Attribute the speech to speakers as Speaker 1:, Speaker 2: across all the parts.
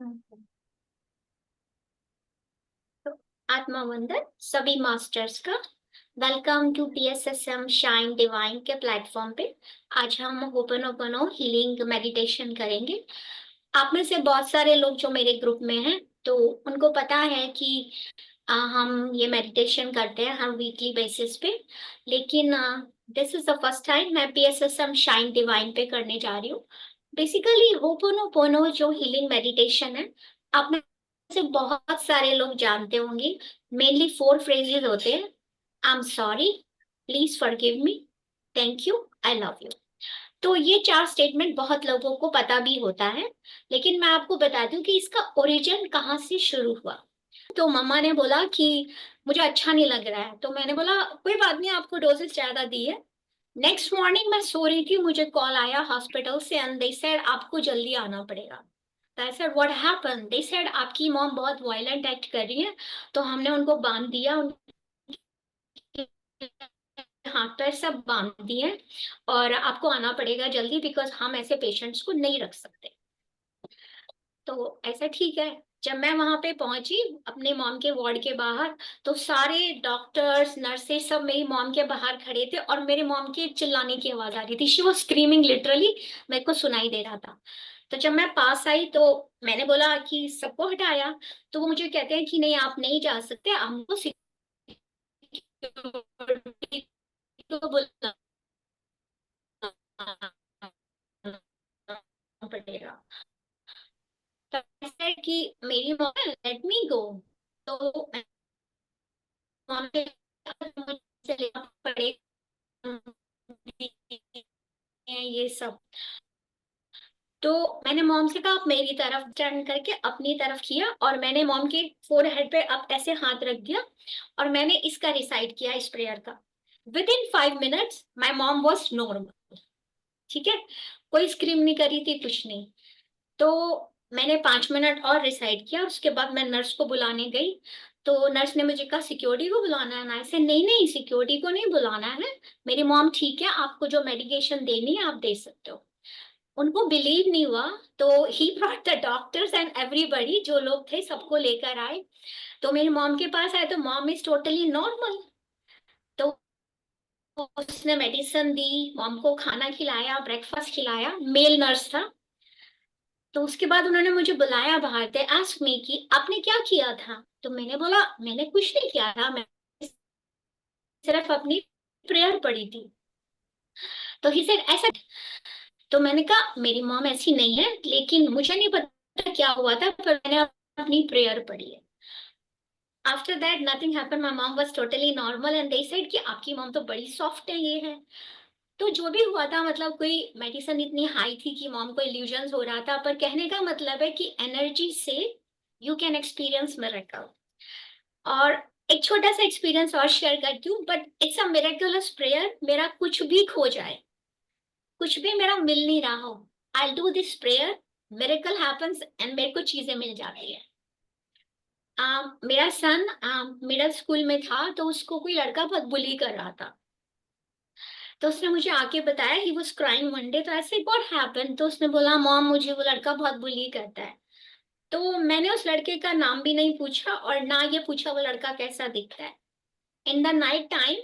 Speaker 1: हम्म। तो आत्मा वंदन सभी मास्टर्स का welcome to PSSM shine divine के प्लेटफॉर्म पे। आज हम होपनोपोनो हीलिंग मेडिटेशन करेंगे। आप में से बहुत सारे लोग जो मेरे ग्रुप में हैं तो उनको पता है कि हम ये मेडिटेशन करते हैं हर वीकली बेसिस पे। लेकिन this is the first time मैं पीएसएसएम शाइन डिवाइन पे करने जा रही हूँ। बेसिकली होपोनोपोनो जो हीलिंग मेडिटेशन है, आप में से बहुत सारे लोग जानते होंगे। मेनली 4 फ्रेजेस होते हैं। I am sorry, please forgive me, thank you, I love you. तो ये 4 स्टेटमेंट बहुत लोगों को पता भी होता है, लेकिन मैं आपको बता दूं कि इसका ओरिजिन कहाँ से शुरू हुआ। तो मम्मा ने बोला कि मुझे अच्छा नहीं लग रहा है, तो मैंने बोला कोई बात नहीं, आपको डोजेस ज्यादा दी है। नेक्स्ट मॉर्निंग मैं सो रही थी, मुझे कॉल आया हॉस्पिटल से एंड दे सेड आपको जल्दी आना पड़ेगा। तो I said what happened? They said आपकी मॉम बहुत वायलेंट एक्ट कर रही है। तो हमने उनको बांध दिया, उनके हाथ पैर सब बांध दिए और आपको आना पड़ेगा जल्दी, बिकॉज हम ऐसे पेशेंट्स को नहीं रख सकते। तो ऐसा ठीक है। जब मैं वहां पे पहुंची अपने मॉम के वार्ड के बाहर, तो सारे डॉक्टर्स नर्सेस सब मेरी मॉम के बाहर खड़े थे और मेरे मॉम के चिल्लाने की आवाज आ रही थी। शी वाज स्क्रीमिंग लिटरली, मेरे को सुनाई दे रहा था। तो जब मैं पास आई तो मैंने बोला कि सबको हटाया। तो वो मुझे कहते हैं कि नहीं आप नहीं जा सकते, हमको सिक्योरिटी को बुलाना पड़ेगा। तो ऐसा है कि मेरी मॉम लेट मी गो। तो मॉम ने मुझसे लेना पड़ेगा ये सब। तो मैंने मॉम से कहा आप मेरी तरफ टर्न करके अपनी तरफ किया और मैंने मॉम के फोरहेड पे अब ऐसे हाथ रख दिया और मैंने इसका रिसाइट किया इस प्रेयर का। With in 5 minutes my mom was normal. ठीक है, कोई स्क्रीम नहीं करी थी, कुछ नहीं। तो मैंने 5 मिनट और रिसाइड किया, उसके बाद मैं नर्स को बुलाने गई। तो नर्स ने मुझे कहा सिक्योरिटी को बुलाना है ना, ऐसे नहीं नहीं सिक्योरिटी को नहीं बुलाना है, मेरी मॉम ठीक है, आपको जो मेडिकेशन देनी है आप दे सकते हो। उनको बिलीव नहीं हुआ। तो he brought the doctors and everybody, जो लोग थे सबको लेकर आए। तो मेरी मॉम के पास आए तो मॉम इज टोटली नॉर्मल। तो उसने मेडिसिन दी, मॉम को खाना खिलाया, ब्रेकफास्ट खिलाया, मेल नर्स था। तो उसके बाद उन्होंने मुझे बुलाया बाहर, थे आस्क मी कि आपने क्या किया था। तो मैंने बोला मैंने कुछ नहीं किया था, मैं सिर्फ अपनी प्रेयर पढ़ी थी। तो ही सेड ऐसा। तो मैंने कहा मेरी मॉम ऐसी नहीं है, लेकिन मुझे नहीं पता क्या हुआ था, पर मैंने अपनी प्रेयर पढ़ी है। After that nothing happen, my mom was totally normal and they said कि आपकी मॉम तो बड़ी सॉफ्ट है, ये है। तो जो भी हुआ था, मतलब कोई मेडिसिन इतनी हाई थी कि मॉम को इल्यूजन्स हो रहा था, पर कहने का मतलब है कि एनर्जी से यू कैन एक्सपीरियंस मिरेकल। और एक छोटा सा एक्सपीरियंस और शेयर करती हूँ, but it's a miraculous prayer. मेरा कुछ भी खो जाए, कुछ भी मेरा मिल नहीं रहा हो, I do this prayer, miracle happens and मेरे को चीजें मिल जाती है। मेरा सन मिडिल स्कूल में था, तो उसको कोई लड़का बहुत बुली कर रहा था। तो उसने मुझे आके बताया, he was crying one day. तो ऐसे व्हाट हैपेंड, तो उसने बोला मॉम मुझे वो लड़का बहुत बुली करता है। तो मैंने उस लड़के का नाम भी नहीं पूछा और ना ये पूछा वो लड़का कैसा दिखता है। इन द नाइट टाइम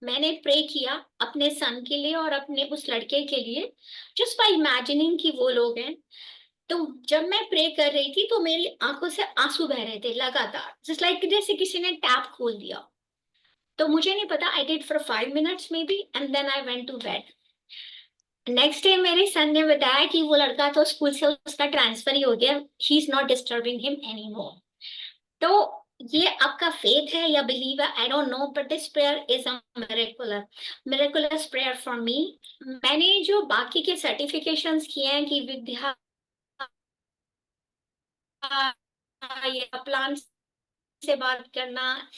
Speaker 1: मैंने प्रे किया अपने सन के लिए और अपने उस लड़के के लिए, जस्ट बाय इमेजिनिंग कि वो लोग हैं। तो जब मैं प्रे कर रही थी तो मेरी आंखों से आंसू बह रहे थे लगातार, जस्ट लाइक जैसे किसी ने टैप खोल दिया। तो मुझे नहीं पता, I did for 5 minutes maybe and then I went to bed. Next day मेरे सन ने बताया कि वो लड़का तो स्कूल से उसका ट्रांसफर ही हो गया, he is not disturbing him any more. तो ये आपका फेथ है या बिलीव है, I don't know, but this prayer is a miracular miraculous prayer for me. मैंने जो बाकी के सर्टिफिकेशंस किए हैं कि विद्या, ये प्लान से बात करना,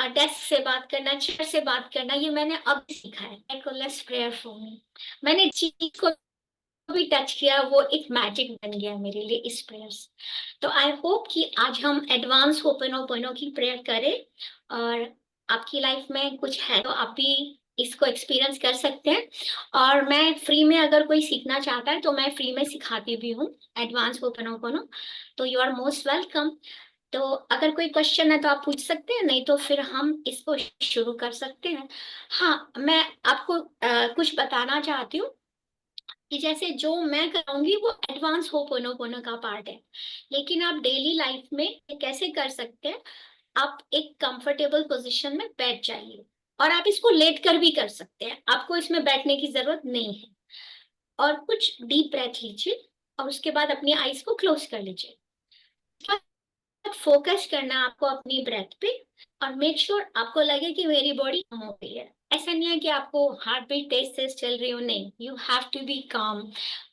Speaker 1: डेस्क से बात करना, चेयर से बात करना, ये मैंने अब सीखा है। मिरेकुलस प्रेयर फॉर मी, मैंने चीज को भी टच किया, वो एक मैजिक बन गया मेरे लिए इस प्रेयर से। तो आई होप कि आज हम एडवांस होपनोपोनो की प्रेयर करें, और आपकी लाइफ में कुछ है तो आप भी इसको एक्सपीरियंस कर सकते हैं। और मैं फ्री में, अगर कोई सीखना चाहता है तो मैं फ्री में सिखाती भी हूँ एडवांस होपनोपोनो। तो यू आर मोस्ट वेलकम। तो अगर कोई क्वेश्चन है तो आप पूछ सकते हैं, नहीं तो फिर हम इसको शुरू कर सकते हैं। हाँ, मैं आपको कुछ बताना चाहती हूँ कि जैसे जो मैं कराऊंगी वो एडवांस होपनोपोनो का पार्ट है, लेकिन आप डेली लाइफ में कैसे कर सकते हैं। आप एक कंफर्टेबल पोजीशन में बैठ जाइए, और आप इसको लेट कर भी कर सकते हैं, आपको इसमें बैठने की जरूरत नहीं है। और कुछ डीप ब्रेथ लीजिए, और उसके बाद अपनी आईज को क्लोज कर लीजिए। फोकस करना आपको अपनी ब्रेथ पे, और मेक श्योर आपको लगे कि मेरी बॉडी कम हो गई है। ऐसा नहीं है कि आपको हार्ट बीट तेज तेज चल रही हो, नहीं, यू हैव टू बी काम।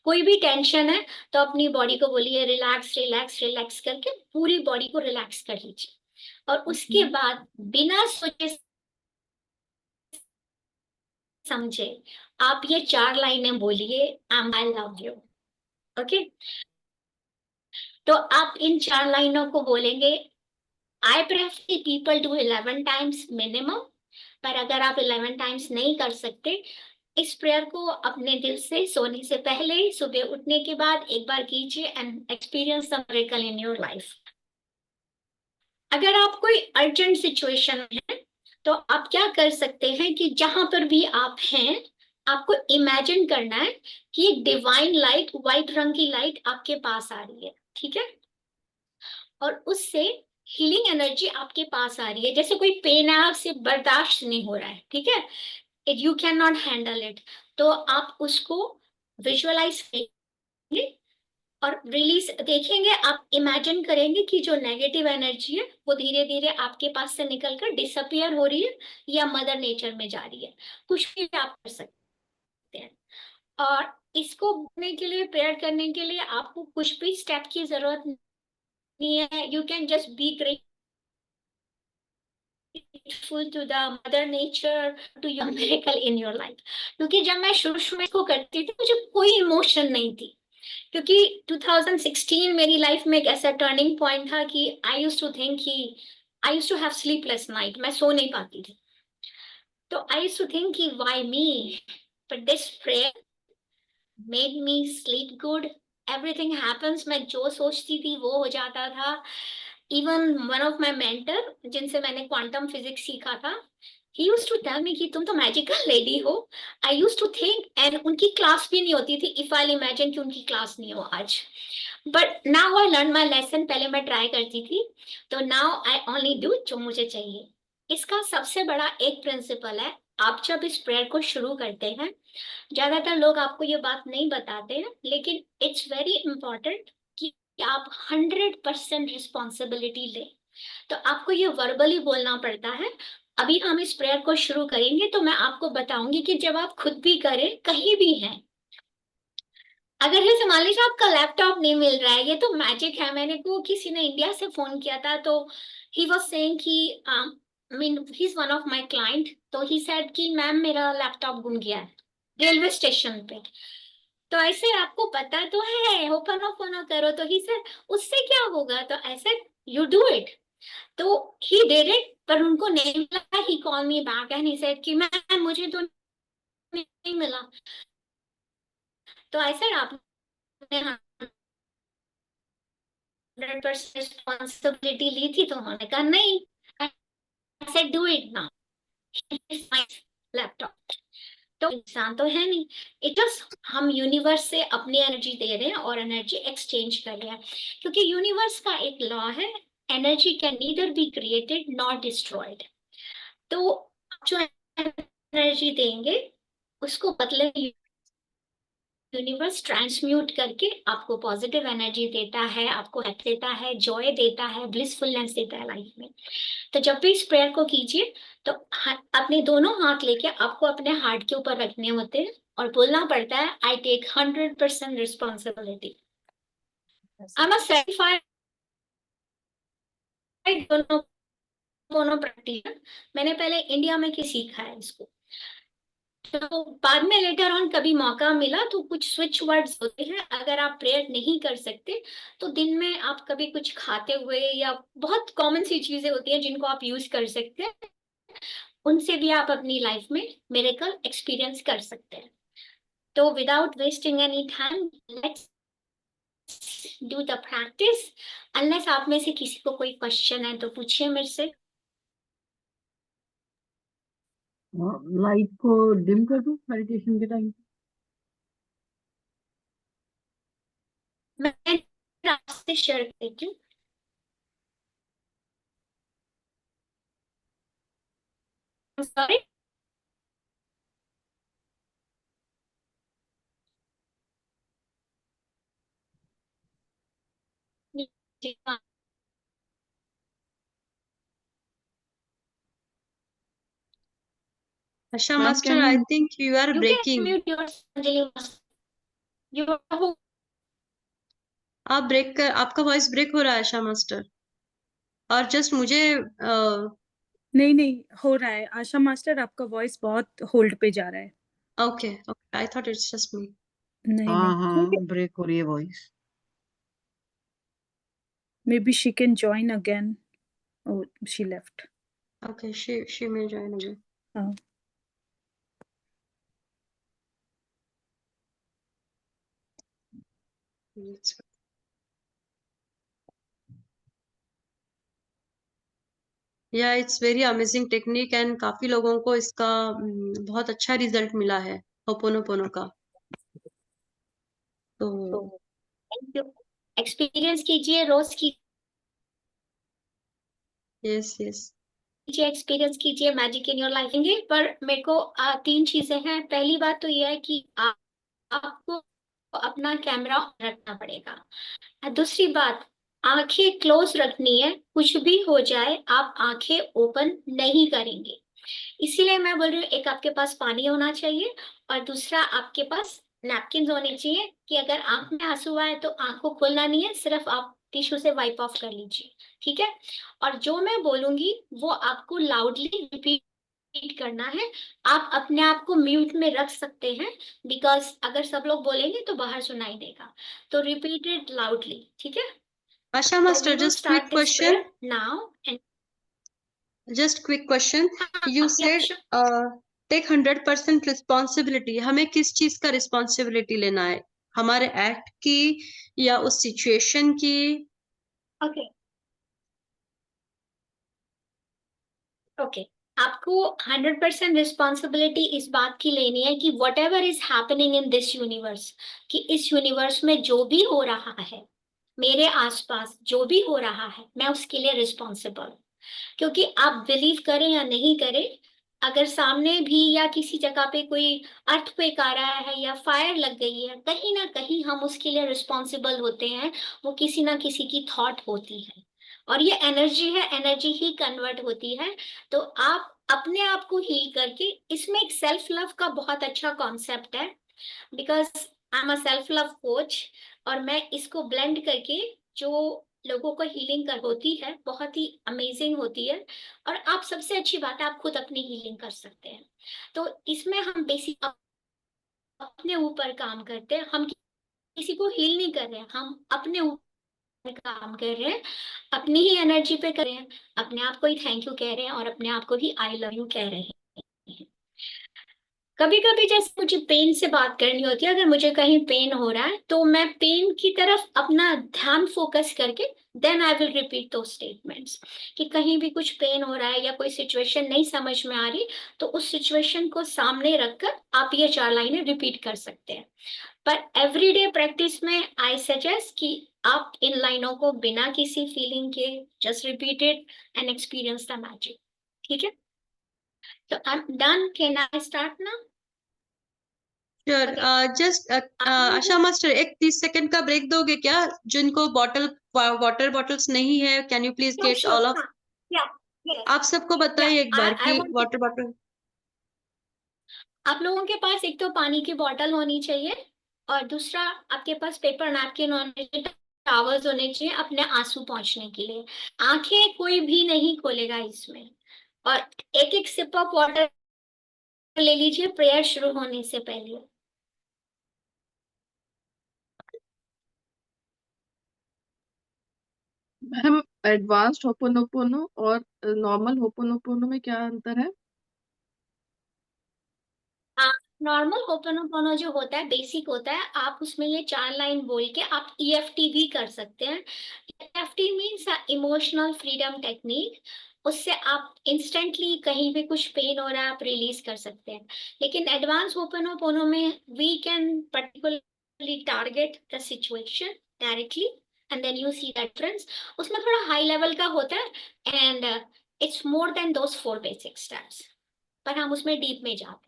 Speaker 1: कोई भी टेंशन है तो अपनी बॉडी को बोलिए रिलैक्स रिलैक्स रिलैक्स करके पूरी बॉडी को रिलैक्स कर लीजिए। और उसके बाद बिना सोचे समझे आप ये 4 लाइनें बोलिए, आई लव यू। ओके, तो आप इन 4 लाइनों को बोलेंगे। I prefer people do 11 times minimum, पर अगर आप 11 टाइम्स नहीं कर सकते, इस प्रेयर को अपने दिल से सोने से पहले, सुबह उठने के बाद एक बार कीजिए and experience the miracle in your life. अगर आप कोई अर्जेंट सिचुएशन है तो आप क्या कर सकते हैं कि जहां पर भी आप हैं, आपको इमेजिन करना है कि एक डिवाइन लाइट, व्हाइट रंग की लाइट आपके पास आ रही है, ठीक है। और उससे हीलिंग एनर्जी आपके पास आ रही है। जैसे कोई पेन है, आपसे बर्दाश्त नहीं हो रहा है, ठीक है, it you can not handle it, तो आप उसको विजुअलाइज करेंगे और रिलीज देखेंगे। आप इमेजिन करेंगे कि जो नेगेटिव एनर्जी है वो धीरे धीरे आपके पास से निकलकर डिसअपियर हो रही है या मदर नेचर में जा रही है। कुछ भी आप कर सकते हैं। और इसको करने के लिए, प्रेयर करने के लिए आपको कुछ भी स्टेप की जरूरत नहीं है। You can just be grateful to the mother nature, to your miracle in your life. क्योंकि जब मैं शुरू शुरू में इसको करती थी, मुझे कोई इमोशन नहीं थी, क्योंकि 2016 मेरी लाइफ में एक ऐसा टर्निंग पॉइंट था कि आई यूज्ड टू थिंक कि I used to have sleepless night, मैं सो नहीं पाती थी। तो आई यूज्ड टू थिंक कि why me, but this prayer made me sleep good. Everything happens, मैं जो सोचती थी वो हो जाता था। Even one of my mentor, जिनसे मैंने क्वांटम फिजिक्स सीखा था, he used to tell me कि तुम तो मैजिकल लेडी हो। I used to think, and उनकी क्लास भी नहीं होती थी, if I'll imagine कि उनकी क्लास नहीं हो आज। But now I learn my lesson. पहले मैं ट्राई करती थी, तो नाउ आई ओनली डू जो मुझे चाहिए। इसका सबसे बड़ा एक प्रिंसिपल है, आप जब इस प्रेयर को शुरू करते हैं, ज्यादातर लोग आपको ये बात नहीं बताते हैं, लेकिन इट्स वेरी इंपॉर्टेंट कि आप 100% रिस्पॉन्सिबिलिटी लें। तो आपको ये वर्बली बोलना पड़ता है। अभी हम इस प्रेयर को शुरू करेंगे तो मैं आपको बताऊंगी कि जब आप खुद भी करें, कहीं भी हैं, अगर जैसे मान लीजिए आपका लैपटॉप नहीं मिल रहा है, ये तो मैजिक है। मैंने को किसी ने इंडिया से फोन किया था, तो ही वाज सेइंग कि mean he is one of my client, तो ही सेड कि मैम मेरा लैपटॉप गुम गया है रेलवे स्टेशन पे। तो ऐसे आपको पता तो है, ओपन ओपन करो, तो ही सेड उससे क्या होगा, तो ऐसे यू डू इट। तो ही डिड इट, पर उनको नहीं मिला। He call me back and he said कि मैम मुझे तो नहीं मिला। तो ऐसे आपने 100% रिस्पॉन्सिबिलिटी ली थी, तो उन्होंने कहा नहीं, I said do it now, laptop. तो इंसान तो है नहीं, इट जस्ट हम यूनिवर्स से अपनी एनर्जी दे रहे हैं और एनर्जी एक्सचेंज कर रहे हैं। क्योंकि यूनिवर्स का एक लॉ है, energy can neither be created not destroyed. तो आप जो एनर्जी देंगे उसको बदले यूनिवर्स ट्रांसम्यूट करके आपको पॉजिटिव एनर्जी देता है, आपको हेल्थ देता है, जॉय देता है, ब्लिसफुलनेस देता है लाइफ में। तो जब भी इस प्रेयर को कीजिए, तो अपने दोनों हाथ लेके आपको अपने हार्ट के ऊपर रखने होते हैं और बोलना पड़ता है I take 100% responsibility. I am certified दोनों दोनों प्रैक्टिस। मैंने पहले इंडिया में सीखा है इसको, तो बाद में लेटर ऑन कभी मौका मिला तो कुछ स्विच वर्ड्स होते हैं, अगर आप प्रेयर नहीं कर सकते तो दिन में आप कभी कुछ खाते हुए, या बहुत कॉमन सी चीजें होती हैं जिनको आप यूज कर सकते हैं, उनसे भी आप अपनी लाइफ में मिरेकल एक्सपीरियंस कर सकते हैं। तो without wasting any time, let's do the practice. Unless आप में से किसी को कोई क्वेश्चन है तो पूछिए मेरे से।
Speaker 2: लाइट को डिम कर दूं मेडिटेशन के टाइम?
Speaker 1: मैं आपसे शेयर करती हूँ। Sorry.
Speaker 3: Asha
Speaker 2: ma'am
Speaker 3: Master,
Speaker 2: can
Speaker 3: I
Speaker 2: you?
Speaker 3: think you are
Speaker 1: you can
Speaker 3: breaking.
Speaker 1: Mute your Anjali. You
Speaker 3: आप ब्रेक कर, आपका वॉइस ब्रेक हो रहा है आशा मास्टर। और जस्ट मुझे
Speaker 4: नहीं नहीं हो रहा है आशा मास्टर, आपका वॉइस बहुत होल्ड पे जा रहा है।
Speaker 3: Okay okay, I thought it's just me.
Speaker 4: नहीं
Speaker 2: हाँ
Speaker 4: नहीं
Speaker 2: हाँ, ब्रेक हो रही है voice.
Speaker 4: May be she can join again. Oh she left.
Speaker 3: Okay, she may join again.
Speaker 4: हाँ
Speaker 3: It's- yeah it's very amazing technique and काफी लोगों को इसका बहुत अच्छा रिजल्ट मिला है होपोनोपोनो का। तो
Speaker 1: एक्सपीरियंस कीजिए, रोज
Speaker 3: यस यस।
Speaker 1: कीजिए, एक्सपीरियंस कीजिए, मैजिक इन योर लाइफ। पर मेरे को तीन चीजें हैं। पहली बात तो यह है कि आपको अपना कैमरा ऑन रखना पड़ेगा। दूसरी बात, आंखें क्लोज रखनी है। कुछ भी हो जाए आप आंखें ओपन नहीं करेंगे। इसीलिए मैं बोल रही हूँ, एक आपके पास पानी होना चाहिए और दूसरा आपके पास नैपकिन होने चाहिए कि अगर आंख में आंसू आए तो आंख को खोलना नहीं है, सिर्फ आप टिश्यू से वाइप ऑफ कर लीजिए। ठीक है। और जो मैं बोलूंगी वो आपको लाउडली रिपीट करना है। आप अपने आप को म्यूट में रख सकते हैं, बिकॉज अगर सब लोग बोलेंगे तो बाहर सुनाई देगा। तो रिपीट इट लाउडली। ठीक है।
Speaker 3: आशा
Speaker 1: तो we
Speaker 3: master,
Speaker 1: will
Speaker 3: just quick
Speaker 1: start this
Speaker 3: question.
Speaker 1: Prayer now and
Speaker 3: just quick question. You said take 100% responsibility. हमें किस चीज का रिस्पॉन्सिबिलिटी लेना है? हमारे एक्ट की या उस सिचुएशन की?
Speaker 1: Okay okay. आपको 100% रिस्पॉन्सिबिलिटी इस बात की लेनी है कि what ever is happening in this universe, कि इस यूनिवर्स में जो भी हो रहा है, मेरे आसपास जो भी हो रहा है, मैं उसके लिए रिस्पॉन्सिबल। क्योंकि आप बिलीव करें या नहीं करें, अगर सामने भी या किसी जगह पे कोई अर्थक्वेक आ रहा है या फायर लग गई है, कहीं ना कहीं हम उसके लिए रिस्पॉन्सिबल होते हैं। वो किसी ना किसी की थॉट होती है और ये एनर्जी है, एनर्जी ही कन्वर्ट होती है। तो आप अपने आप को हील करके, इसमें एक सेल्फ लव का बहुत अच्छा कॉन्सेप्ट है, because I am a self love coach. और मैं इसको ब्लेंड करके जो लोगों को हीलिंग कर होती है, बहुत ही अमेजिंग होती है। और आप सबसे अच्छी बात है, आप खुद अपनी हीलिंग कर सकते हैं। तो इसमें हम बेसिक अपने ऊपर काम करते हैं। हम किसी को हील नहीं कर रहे हैं, हम अपने ऊपर काम कर रहे हैं, अपनी ही एनर्जी पे कर रहे हैं। अपने आप को ही थैंक यू कह रहे हैं और अपने आप को ही आई लव यू कह रहे हैं। कभी कभी जैसे मुझे पेन से बात करनी होती है, अगर मुझे कहीं पेन हो रहा है तो मैं पेन की तरफ अपना ध्यान फोकस करके देन आई विल रिपीट दो स्टेटमेंट्स। कि कहीं भी कुछ पेन हो रहा है या कोई सिचुएशन नहीं समझ में आ रही, तो उस सिचुएशन को सामने रखकर आप ये 4 लाइनें रिपीट कर सकते हैं। पर एवरीडे प्रैक्टिस में आई सजेस्ट कि आप इन लाइनों को बिना किसी फीलिंग के just repeat it and experience the magic. ठीक है। तो I am done, can I start ना?
Speaker 3: श्योर।
Speaker 1: ओके।
Speaker 3: जस्ट आशा मास्टर, एक 30 सेकंड का ब्रेक दोगे क्या? जिनको वाटर बॉटल्स नहीं है, can you please
Speaker 1: sure
Speaker 3: get
Speaker 1: sure,
Speaker 3: all of?
Speaker 1: हाँ। Yeah yes.
Speaker 3: आप सबको
Speaker 1: या
Speaker 3: बताइए एक
Speaker 1: आई
Speaker 3: बार
Speaker 1: आई
Speaker 3: कि
Speaker 1: वांट
Speaker 3: वाटर बॉटल।
Speaker 1: आप लोगों के पास एक तो पानी की बोतल होनी चाहिए, और दूसरा आपके पास पेपर नैपकिन होने चाहिए, टॉवल्स होने चाहिए अपने आंसू पहुंचने के लिए। आंखें कोई भी नहीं खोलेगा इसमें। और एक एक सिप ऑफ वाटर ले लीजिए प्रेयर शुरू होने से पहले।
Speaker 2: मैम, एडवांस्ड होपोनोपोनो और नॉर्मल होपोनोपोनो में क्या अंतर है?
Speaker 1: नॉर्मल होपोनोपोनो जो होता है बेसिक होता है, आप उसमें ये 4 लाइन बोल के आप ईएफटी भी कर सकते हैं। EFT means emotional freedom technique. उससे आप इंस्टेंटली कहीं पे कुछ पेन हो रहा है आप रिलीज कर सकते हैं। लेकिन एडवांस होपोनोपोनो में we can particularly target the situation directly and then you see the difference. उसमें थोड़ा हाई लेवल का होता है and it's more than those 4 basic steps, पर हम उसमें डीप में जाते हैं।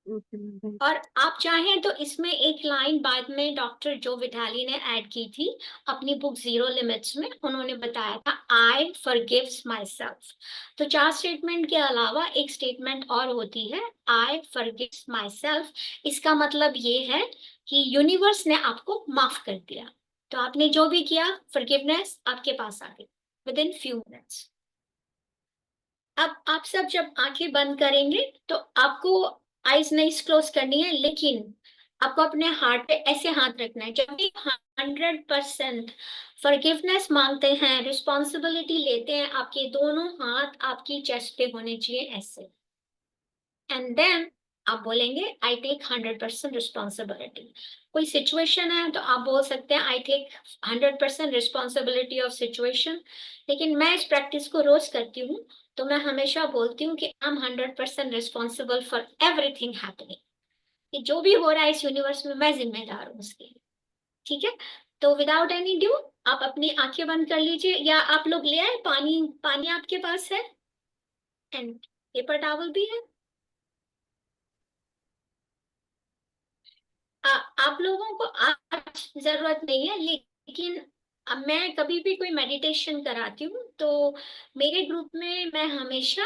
Speaker 2: Okay ma'am.
Speaker 1: और आप चाहें तो इसमें एक लाइन बाद में डॉक्टर जो विटाली ने ऐड की थी अपनी बुक जीरो लिमिट्स में, उन्होंने बताया था आई फॉरगिव्स माई सेल्फ। तो 4 स्टेटमेंट के अलावा एक स्टेटमेंट और होती है, आई फॉरगिव्स माई सेल्फ। इसका मतलब ये है कि यूनिवर्स ने आपको माफ कर दिया, तो आपने जो भी किया फॉरगिवनेस आपके पास आ गई विद इन फ्यू मिनट्स। अब आप सब जब आंखें बंद करेंगे तो आपको आईज नहीं क्लोज करनी है, लेकिन आपको अपने हार्ट पे ऐसे हाथ रखना है। जब भी 100% फॉरगिवनेस मांगते हैं, रिस्पॉन्सिबिलिटी लेते हैं, आपके दोनों हाथ आपकी चेस्ट पे होने चाहिए ऐसे। एंड देन आप बोलेंगे आई टेक 100% रिस्पॉन्सिबिलिटी। कोई सिचुएशन है तो आप बोल सकते हैं I take 100% responsibility of situation. लेकिन मैं इस प्रैक्टिस को रोज करती हूँ, तो मैं हमेशा बोलती हूँ कि I am 100% responsible for everything happening. कि जो भी हो रहा है इस यूनिवर्स में मैं जिम्मेदार हूँ उसके लिए। ठीक है, तो विदाउट एनी ड्यू आप अपनी आंखें बंद कर लीजिए, या आप लोग ले आए पानी, पानी आपके पास है एंड पेपर टॉवल भी है। आप लोगों को आज जरूरत नहीं है, लेकिन अब मैं कभी भी कोई मेडिटेशन कराती हूँ तो मेरे ग्रुप में मैं हमेशा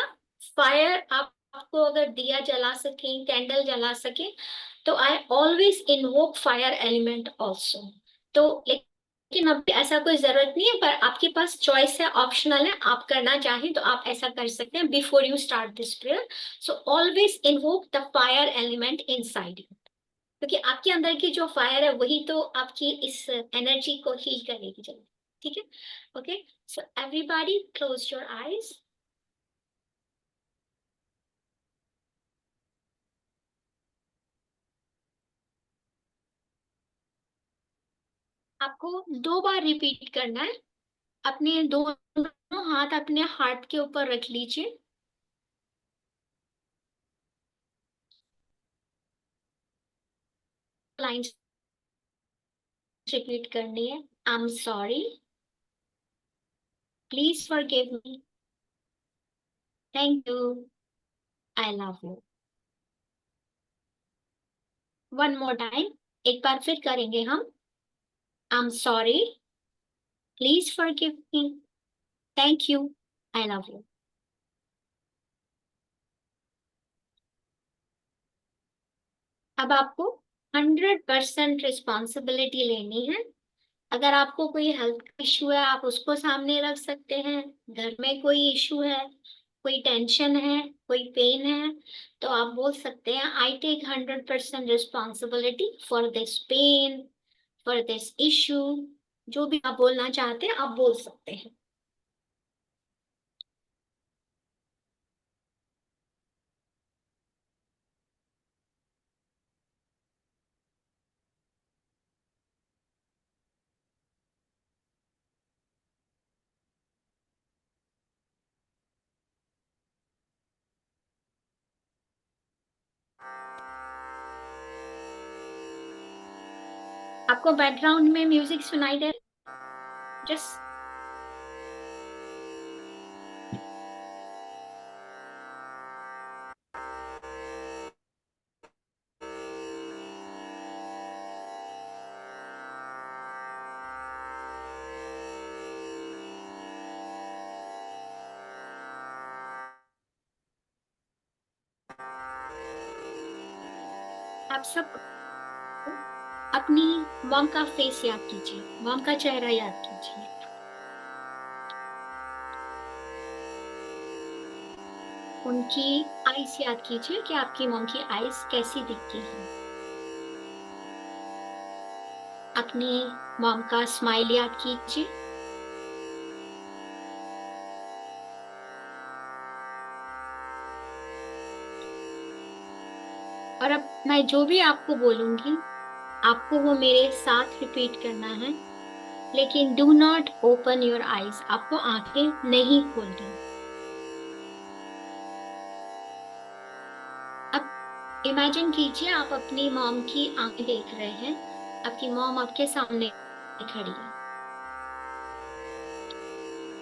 Speaker 1: फायर, आपको अगर दिया जला सके, कैंडल जला सके, तो I always invoke fire element also. तो लेकिन अब ऐसा कोई जरूरत नहीं है, पर आपके पास चॉइस है, ऑप्शनल है, आप करना चाहें तो आप ऐसा कर सकते हैं before you start this prayer. So always invoke the fire element inside you, क्योंकि आपके अंदर की जो फायर है वही तो आपकी इस एनर्जी को हील करेगी जल्दी। ठीक है, okay. So everybody close your eyes. आपको 2 बार रिपीट करना है। अपने दोनों हाथ अपने हार्ट के ऊपर रख लीजिए। लाइंस रिपीट करनी है। I am sorry, please forgive me, thank you, I love you. One more time, एक बार फिर करेंगे हम। I am sorry, please forgive me, thank you, I love you. अब आपको 100% रिस्पॉन्सिबिलिटी लेनी है। अगर आपको कोई हेल्थ इशू है आप उसको सामने रख सकते हैं, घर में कोई इशू है, कोई टेंशन है, कोई पेन है, तो आप बोल सकते हैं I take 100% responsibility for this pain, for this issue. जो भी आप बोलना चाहते हैं आप बोल सकते हैं। आपको बैकग्राउंड में म्यूजिक सुनाई दे, जस्ट आप सब अपनी मॉम का फेस याद कीजिए, मॉम का चेहरा याद कीजिए। उनकी आईज याद कीजिए कि आपकी मॉम की आईज कैसी दिखती है। अपनी मॉम का स्माइल याद कीजिए। मैं जो भी आपको बोलूंगी आपको वो मेरे साथ रिपीट करना है, लेकिन do not open your eyes, आपको आंखें नहीं खोलनी। अब इमेजिन कीजिए आप अपनी मॉम की आंखें देख रहे हैं, आपकी मॉम आपके सामने खड़ी है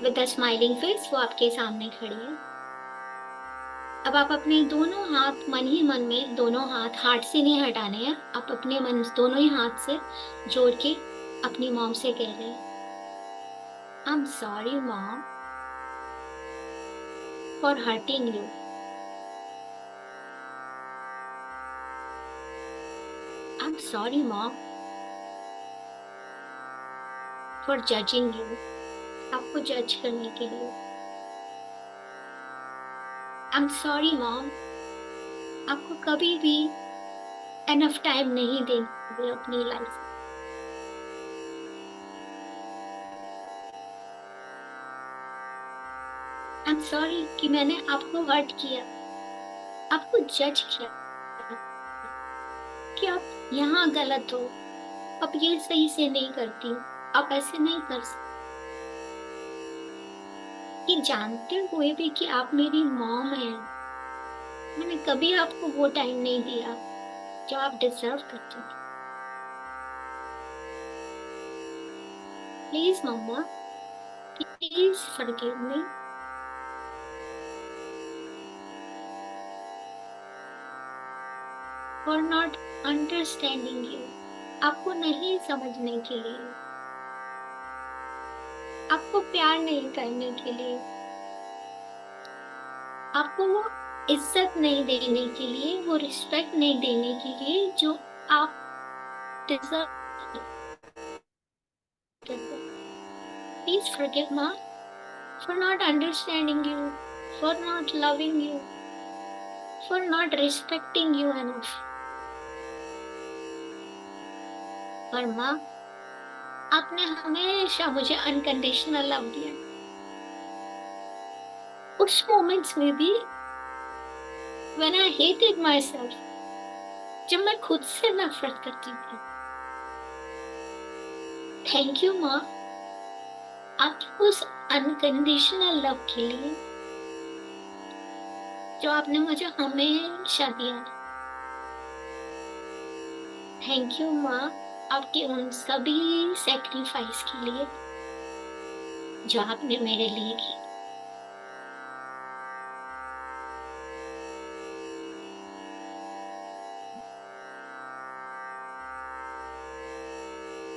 Speaker 1: विद अ स्माइलिंग फेस, वो आपके सामने खड़ी है। अब आप अपने दोनों हाथ मन ही मन में, दोनों हाथ हार्ट से नहीं हटाने हैं, आप अपने मन दोनों ही हाथ से जोड़ के अपनी मॉम से कह रहे हैं, I am sorry mom for hurting you. I am sorry mom for judging you, आपको जज करने के लिए। आई एम सॉरी मॉम, आपको कभी भी एनफ टाइम नहीं देंगे अपनी लाइफ। आई एम सॉरी कि मैंने आपको हर्ट किया, आपको जज किया कि आप यहाँ गलत हो, आप ये सही से नहीं करती, आप ऐसे नहीं कर सकती। ये जानते हुए भी कि आप मेरी मॉम हैं, मैंने कभी आपको वो टाइम नहीं दिया जो आप डिजर्व करते थे। Please mama, please forgive me. For not understanding you, आपको नहीं समझने के लिए, आपको प्यार नहीं करने के लिए, आपको वो इज्जत नहीं देने के लिए, वो रिस्पेक्ट नहीं देने के लिए जो आप डिजर्व करते हो। प्लीज फॉरगिव माँ for not understanding you, for not loving you, for not respecting you enough. पर माँ, आपने हमेशा मुझे अनकंडीशनल लव दिया, उस मोमेंट्स में भी when I hated myself, जब मैं खुद से नफरत करती थी। थैंक यू माँ, आपकी उस अनकंडीशनल लव के लिए जो आपने मुझे हमेशा दिया। थैंक यू माँ, आपके उन सभी सैक्रिफाइस के लिए जो आपने मेरे लिए की।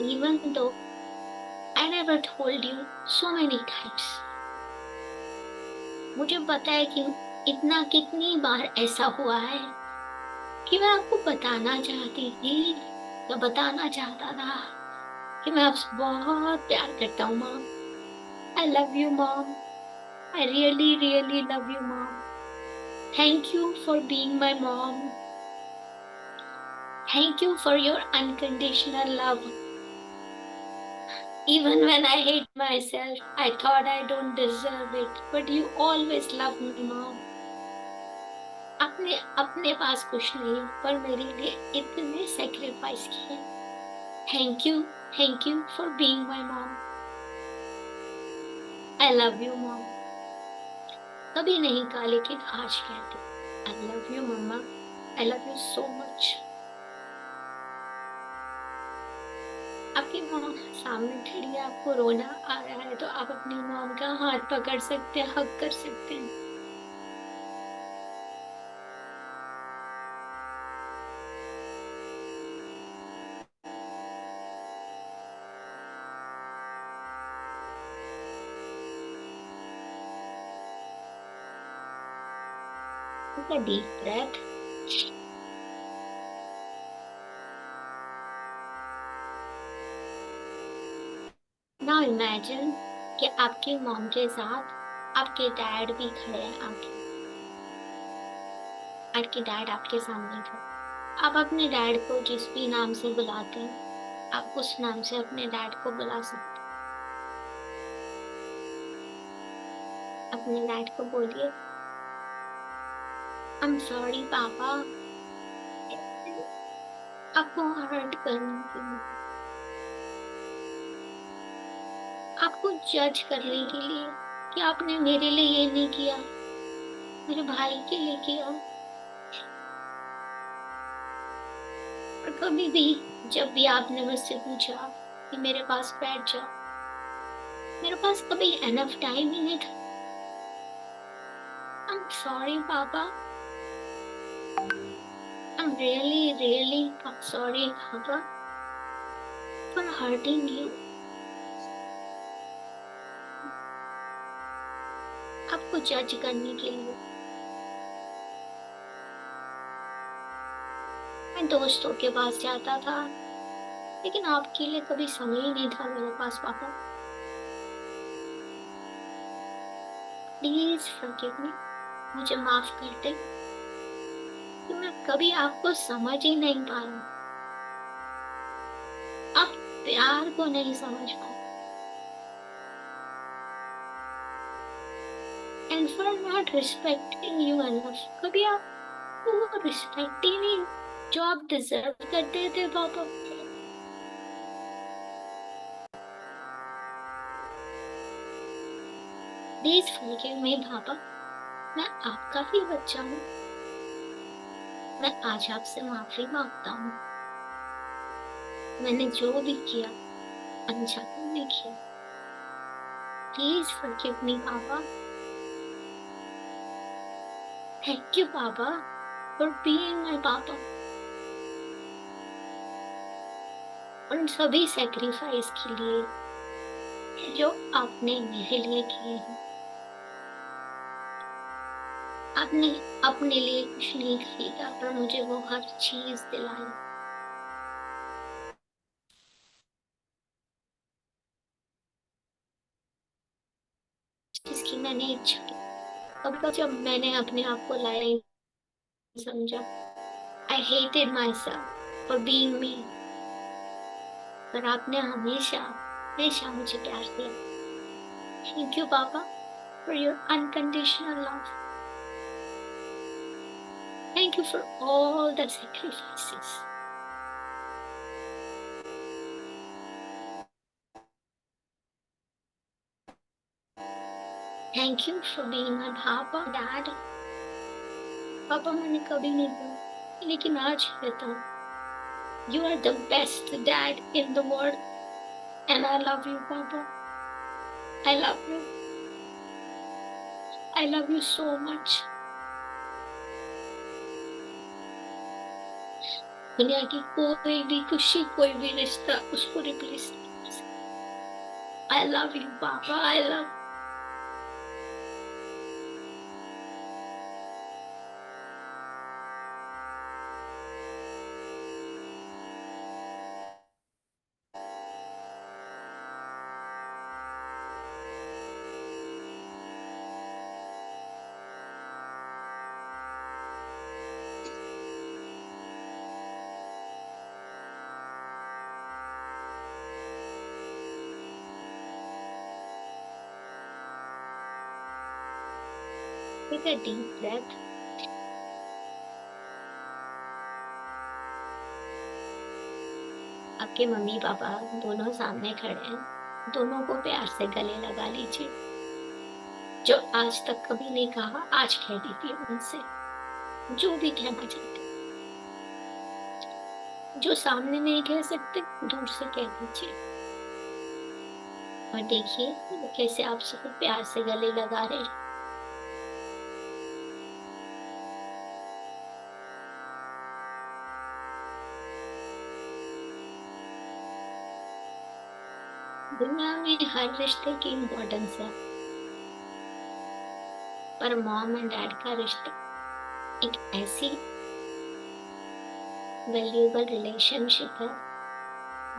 Speaker 1: Even though I never told you so many times, मुझे पता है कि इतना कितनी बार ऐसा हुआ है कि मैं आपको बताना चाहती थी, मैं बताना चाहता था कि मैं आपसे बहुत प्यार करता हूँ mom. I love you mom, I really really love you mom. Thank you for being my mom. Thank you for your unconditional love. Even when I hate myself, I thought I don't deserve it, but you always love me mom. आपने अपने पास कुछ नहीं पर मेरे लिए इतने sacrifice किए। Thank you for being my mom. I love you mom. कभी नहीं कहा लेकिन आज कहती I love you mama, I love you so much. आपकी मॉम सामने खड़ी है, आपको रोना आ रहा है तो आप अपनी मॉम का हाथ पकड़ सकते हैं, हग कर सकते हैं। Take a deep breath. Now imagine कि आपकी मॉम के साथ आपके डैड भी खड़े हैं, आपके डैड आपके सामने खड़े। आप अपने डैड को जिस भी नाम से बुलाते हैं, आप उस नाम से अपने डैड को बुला सकते हैं। अपने डैड को बोलिए आई एम सॉरी पापा, आपको हर्ट करने के लिए, आपको जज करने के लिए कि आपने मेरे लिए ये नहीं किया, मेरे भाई के लिए किया। और कभी भी जब भी आपने मुझसे पूछा कि मेरे पास बैठ जा, मेरे पास कभी एनफ टाइम ही नहीं था। I'm sorry, Papa. I'm really, really sorry, Papa, for hurting you. आपको जज करने के लिए मैं दोस्तों के पास जाता था, लेकिन आपके लिए कभी समय ही नहीं था मेरे पास। पापा, प्लीज फॉरगिव मी, मुझे माफ कर दे कि मैं कभी आपको समझ ही नहीं पाया, आप प्यार को नहीं समझ पाए। And for not respecting you enough, कभी आपको वो रिस्पेक्ट ही नहीं जो आप डिजर्व करते थे पापा। प्लीज फॉरगिव मी पापा, मैं आपका ही बच्चा हूँ, मैं आज आपसे माफी मांगता हूँ। मैंने जो भी किया अनजाने में किया, प्लीज फॉरगिव मी पापा। थैंक यू पापा फॉर बीइंग माय पापा, उन सभी सैक्रिफाइस के लिए जो आपने मेरे लिए किए हैं। आपने अपने लिए कुछ नहीं खरीदा पर मुझे वो हर चीज दिलाई। जिसकी मैंने इच्छा की। अब जब मैंने अपने आप को लायक समझा, I hated myself for being me, पर आपने हमेशा हमेशा मुझे प्यार दिया। Thank you पापा for your unconditional love. Thank you for all the sacrifices. Thank you for being my papa, dad. पापा मैंने कभी नहीं बोला, लेकिन आज कहता हूँ, you are the best dad in the world, and I love you, Papa. I love you. I love you so much. दुनिया की कोई भी खुशी, कोई भी रिश्ता उसको रिप्लेस नहीं कर सकता। I love you, Papa. I love you. Take a deep breath. आपके मम्मी पापा दोनों सामने खड़े हैं, दोनों को प्यार से गले लगा लीजिए। जो आज तक कभी नहीं कहा, आज कह दीजिए उनसे जो भी कहना चाहते। जो सामने नहीं कह सकते, दूर से कह दीजिए। और देखिए कैसे आप सबको प्यार से गले लगा रहे हैं। दुनिया में हर रिश्ते की इम्पोर्टेंस है, पर मॉम एंड डैड का रिश्ता एक ऐसी वैल्यूएबल रिलेशनशिप है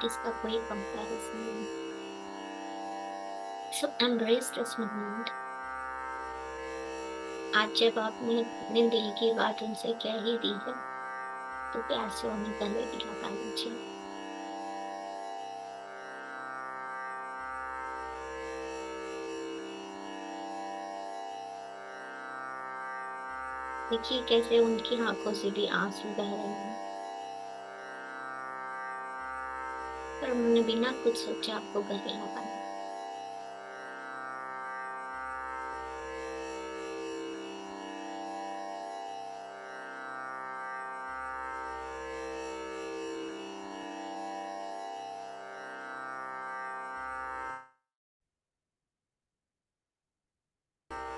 Speaker 1: जिसका कोई कंपैरिजन नहीं। सो एम्ब्रेस दिस मोमेंट। आज जब आपने अपने दिल की बात उनसे कह ही दी है, तो प्यार से उन्हें गले भी लगा लीजिए। देखिए कैसे उनकी आंखों से भी आंसू बह रहे हैं। बिना कुछ सोचे आपको कर लेना पड़ा।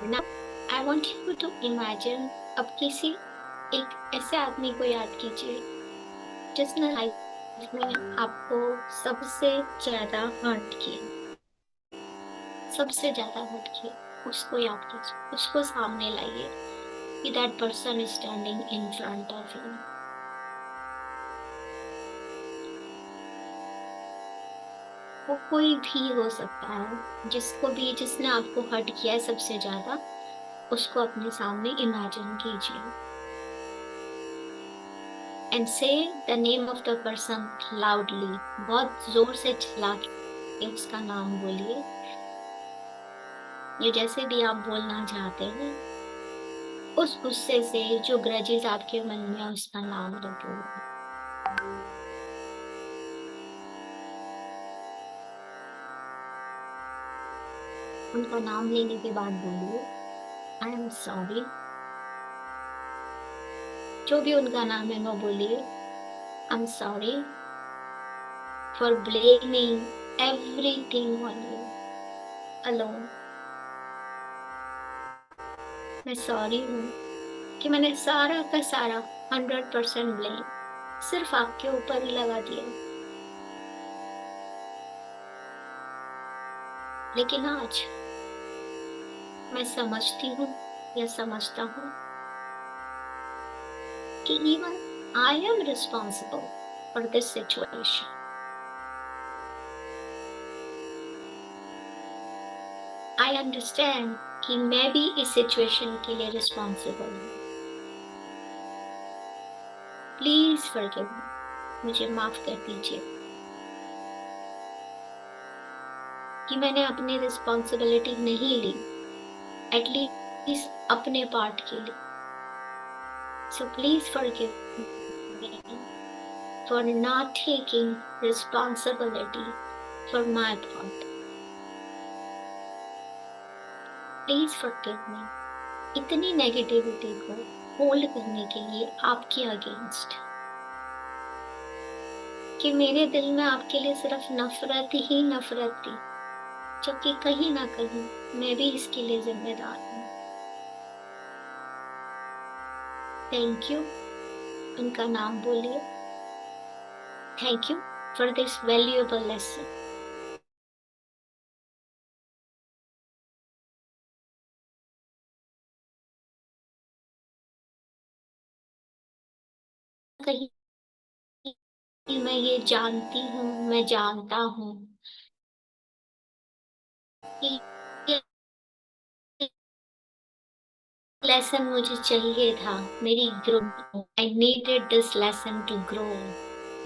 Speaker 1: Now, I want you to imagine, अब किसी एक ऐसे आदमी को याद कीजिए जिसने लाइफ में आपको सबसे ज्यादा हर्ट किया, सबसे ज्यादा हर्ट किया। उसको याद कीजिए, उसको सामने लाइए कि that person is standing in front of you. वो कोई भी हो सकता है, जिसने आपको हर्ट किया है सबसे ज्यादा, उसको अपने सामने इमेजिन कीजिए and say the name of the person loudly. बहुत जोर से चिल्ला के उसका नाम बोलिए, ये जैसे भी आप बोलना चाहते हैं। उस गुस्से से, जो ग्रजेस आपके मन में है, उसका नाम लो बोलिए। उनका नाम लेने के बाद बोलिए आई एम सॉरी। जो भी उनका नाम है वो बोलिए I am sorry for blaming everything on you alone. मैं सॉरी हूँ कि मैंने सारा का सारा 100% ब्लेम सिर्फ आपके ऊपर ही लगा दिया। लेकिन आज मैं समझती हूँ या समझता हूँ कि even I am responsible for this situation. I understand कि मैं भी इस सिचुएशन के लिए रिस्पॉन्सिबल हूँ। प्लीज फॉरगिव मी, मुझे माफ कर दीजिए कि मैंने अपनी रिस्पॉन्सिबिलिटी नहीं ली, एटलीस्ट अपने पार्ट के लिए। So please forgive me for not taking responsibility for my part. Please forgive me. इतनी नेगेटिविटी को होल्ड करने के लिए आपके अगेंस्ट, कि मेरे दिल में आपके लिए सिर्फ नफरत ही नफरत थी, जबकि कहीं ना कहीं मैं भी इसके लिए जिम्मेदार हूँ। थैंक यू, उनका नाम बोलिए। Thank you for this valuable lesson. कहीं मैं ये जानती हूँ, मैं जानता हूँ कि लेसन मुझे चाहिए था मेरी growth. I needed this lesson to grow.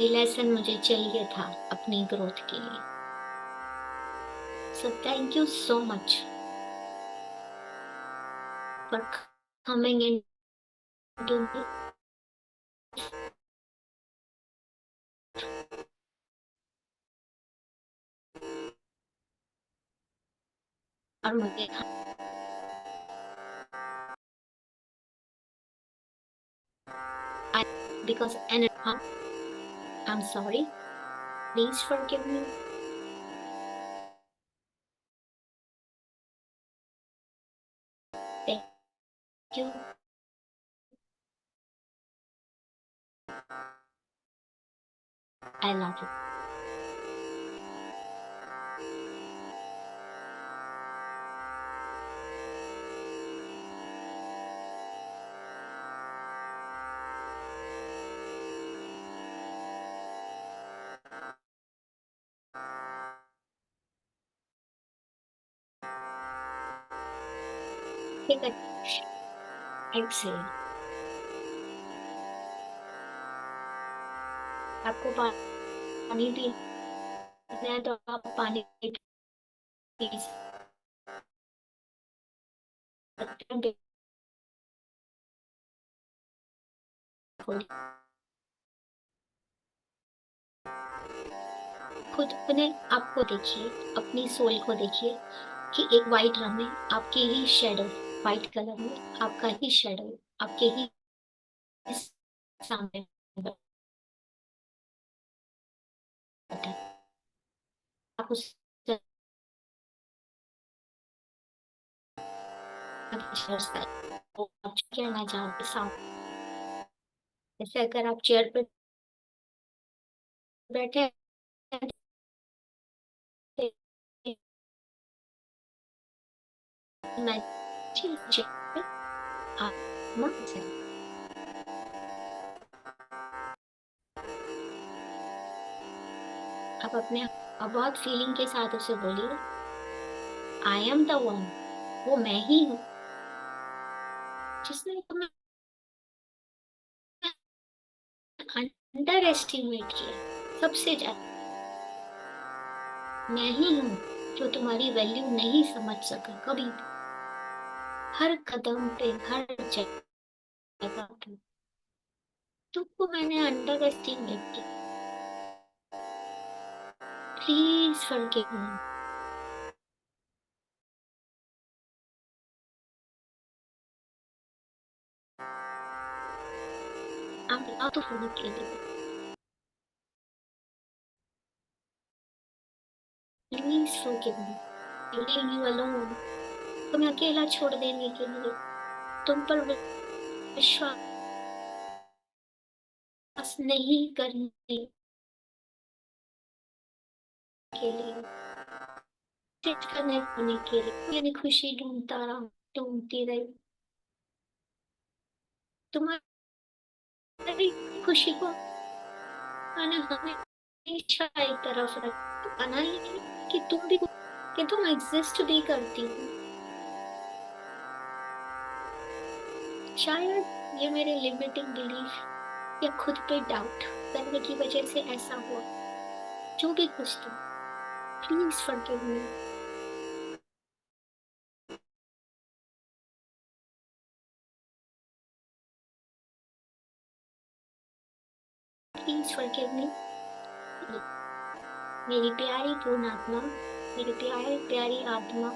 Speaker 1: ये लेसन मुझे चाहिए था अपनी ग्रोथ के लिए। So thank you so much for coming in to me. और मुझे because I'm sorry. Please forgive me. Thank you. I love you. Take a exhale. आपको पानी पीना है तो आप पानी पी सकते हो। खुद अपने आप को देखिए, अपनी सोल को देखिए कि एक वाइट रंग में आपकी ही शेडो, वाइट कलर में आपका ही शेडो आपके ही सामने बैठा है। आप उससे आप कहना चाहते साथ, जैसे अगर आप चेयर पर बैठे हैं, मैं चेयर पे आत्मा से आप अपने आप बहुत फीलिंग के साथ उसे बोलिए, आई एम द वन, वो मैं ही हूँ जिसने तुम्हें अंडर एस्टिमेट किया सबसे ज्यादा। मैं ही हूँ जो तुम्हारी वैल्यू नहीं समझ सका कभी भी, हर कदम पे, हर जगह पे तुमको मैंने अंडर एस्टिमेट किया। प्लीज फॉरगिव मी। आप तो होने के लिए please forgive me, leaving you alone, तुम्हें अकेला छोड़ देने के लिए, तुम पर विश्वास नहीं करने के लिए, चेंज करने के लिए यानी खुशी ढूंढता रहा, ढूंढती रही। तुम्हारी खुशी को मैंने हमेशा एक तरफ रखा ही कि तुम भी, कि तुम एग्जिस्ट भी करती हो। शायद ये मेरे लिमिटिंग बिलीफ या खुद पे डाउट करने की वजह से ऐसा हुआ। जो भी कुछ तुम, please forgive me. Please forgive मी। मेरी प्यारी पूर्ण आत्मा, मेरी प्यारी प्यारी आत्मा,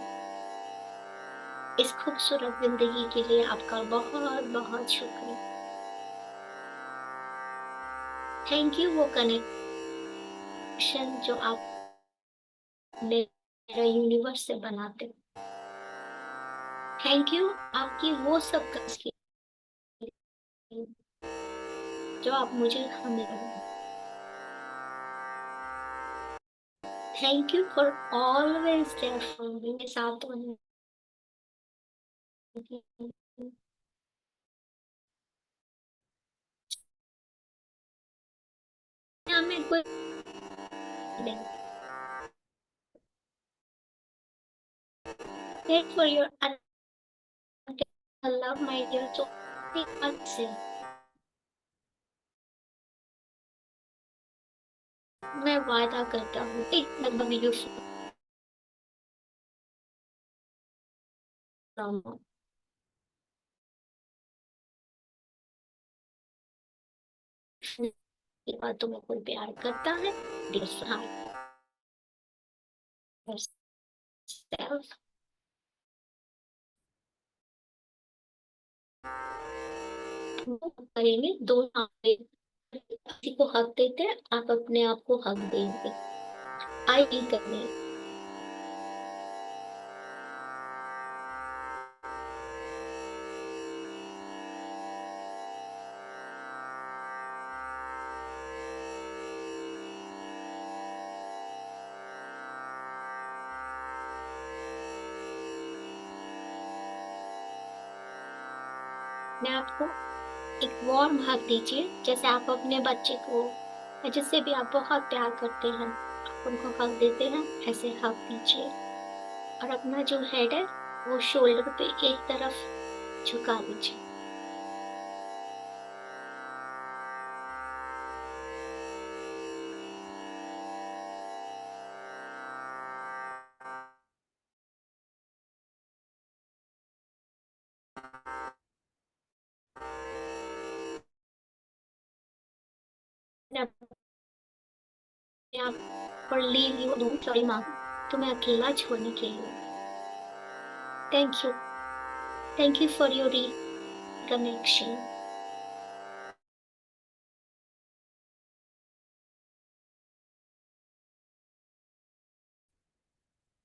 Speaker 1: इस खूबसूरत जिंदगी के लिए आपका बहुत बहुत शुक्रिया। थैंक यू वो कनेक्शन जो आप मेरा यूनिवर्स से बनाते। थैंक यू आपकी वो सब कसके जो आप मुझे हमें। Thank you for always there for me, मेरे साथ होने की। हमें कोई नहीं, thank for your love my dear, so से मैं वादा करता हूँ एक लगभग यू फ्रॉम के बाद तुम्हें कोई प्यार करता है, डियर हाँ yourself। वो करेंगे दो किसी को हक देते हैं, आप अपने आप को हक देंगे। आई करने मैं आपको एक वार्म हक दीजिए, जैसे आप अपने बच्चे को या जिससे भी आप बहुत प्यार करते हैं, आप उनको हक देते हैं, ऐसे हक दीजिए। और अपना जो हेड है वो शोल्डर पे एक तरफ झुका दीजिए। आप और लीव यू डोंट सॉरी माँ तुम्हें अकेला छोड़ने के लिए। Thank you for your reconnection.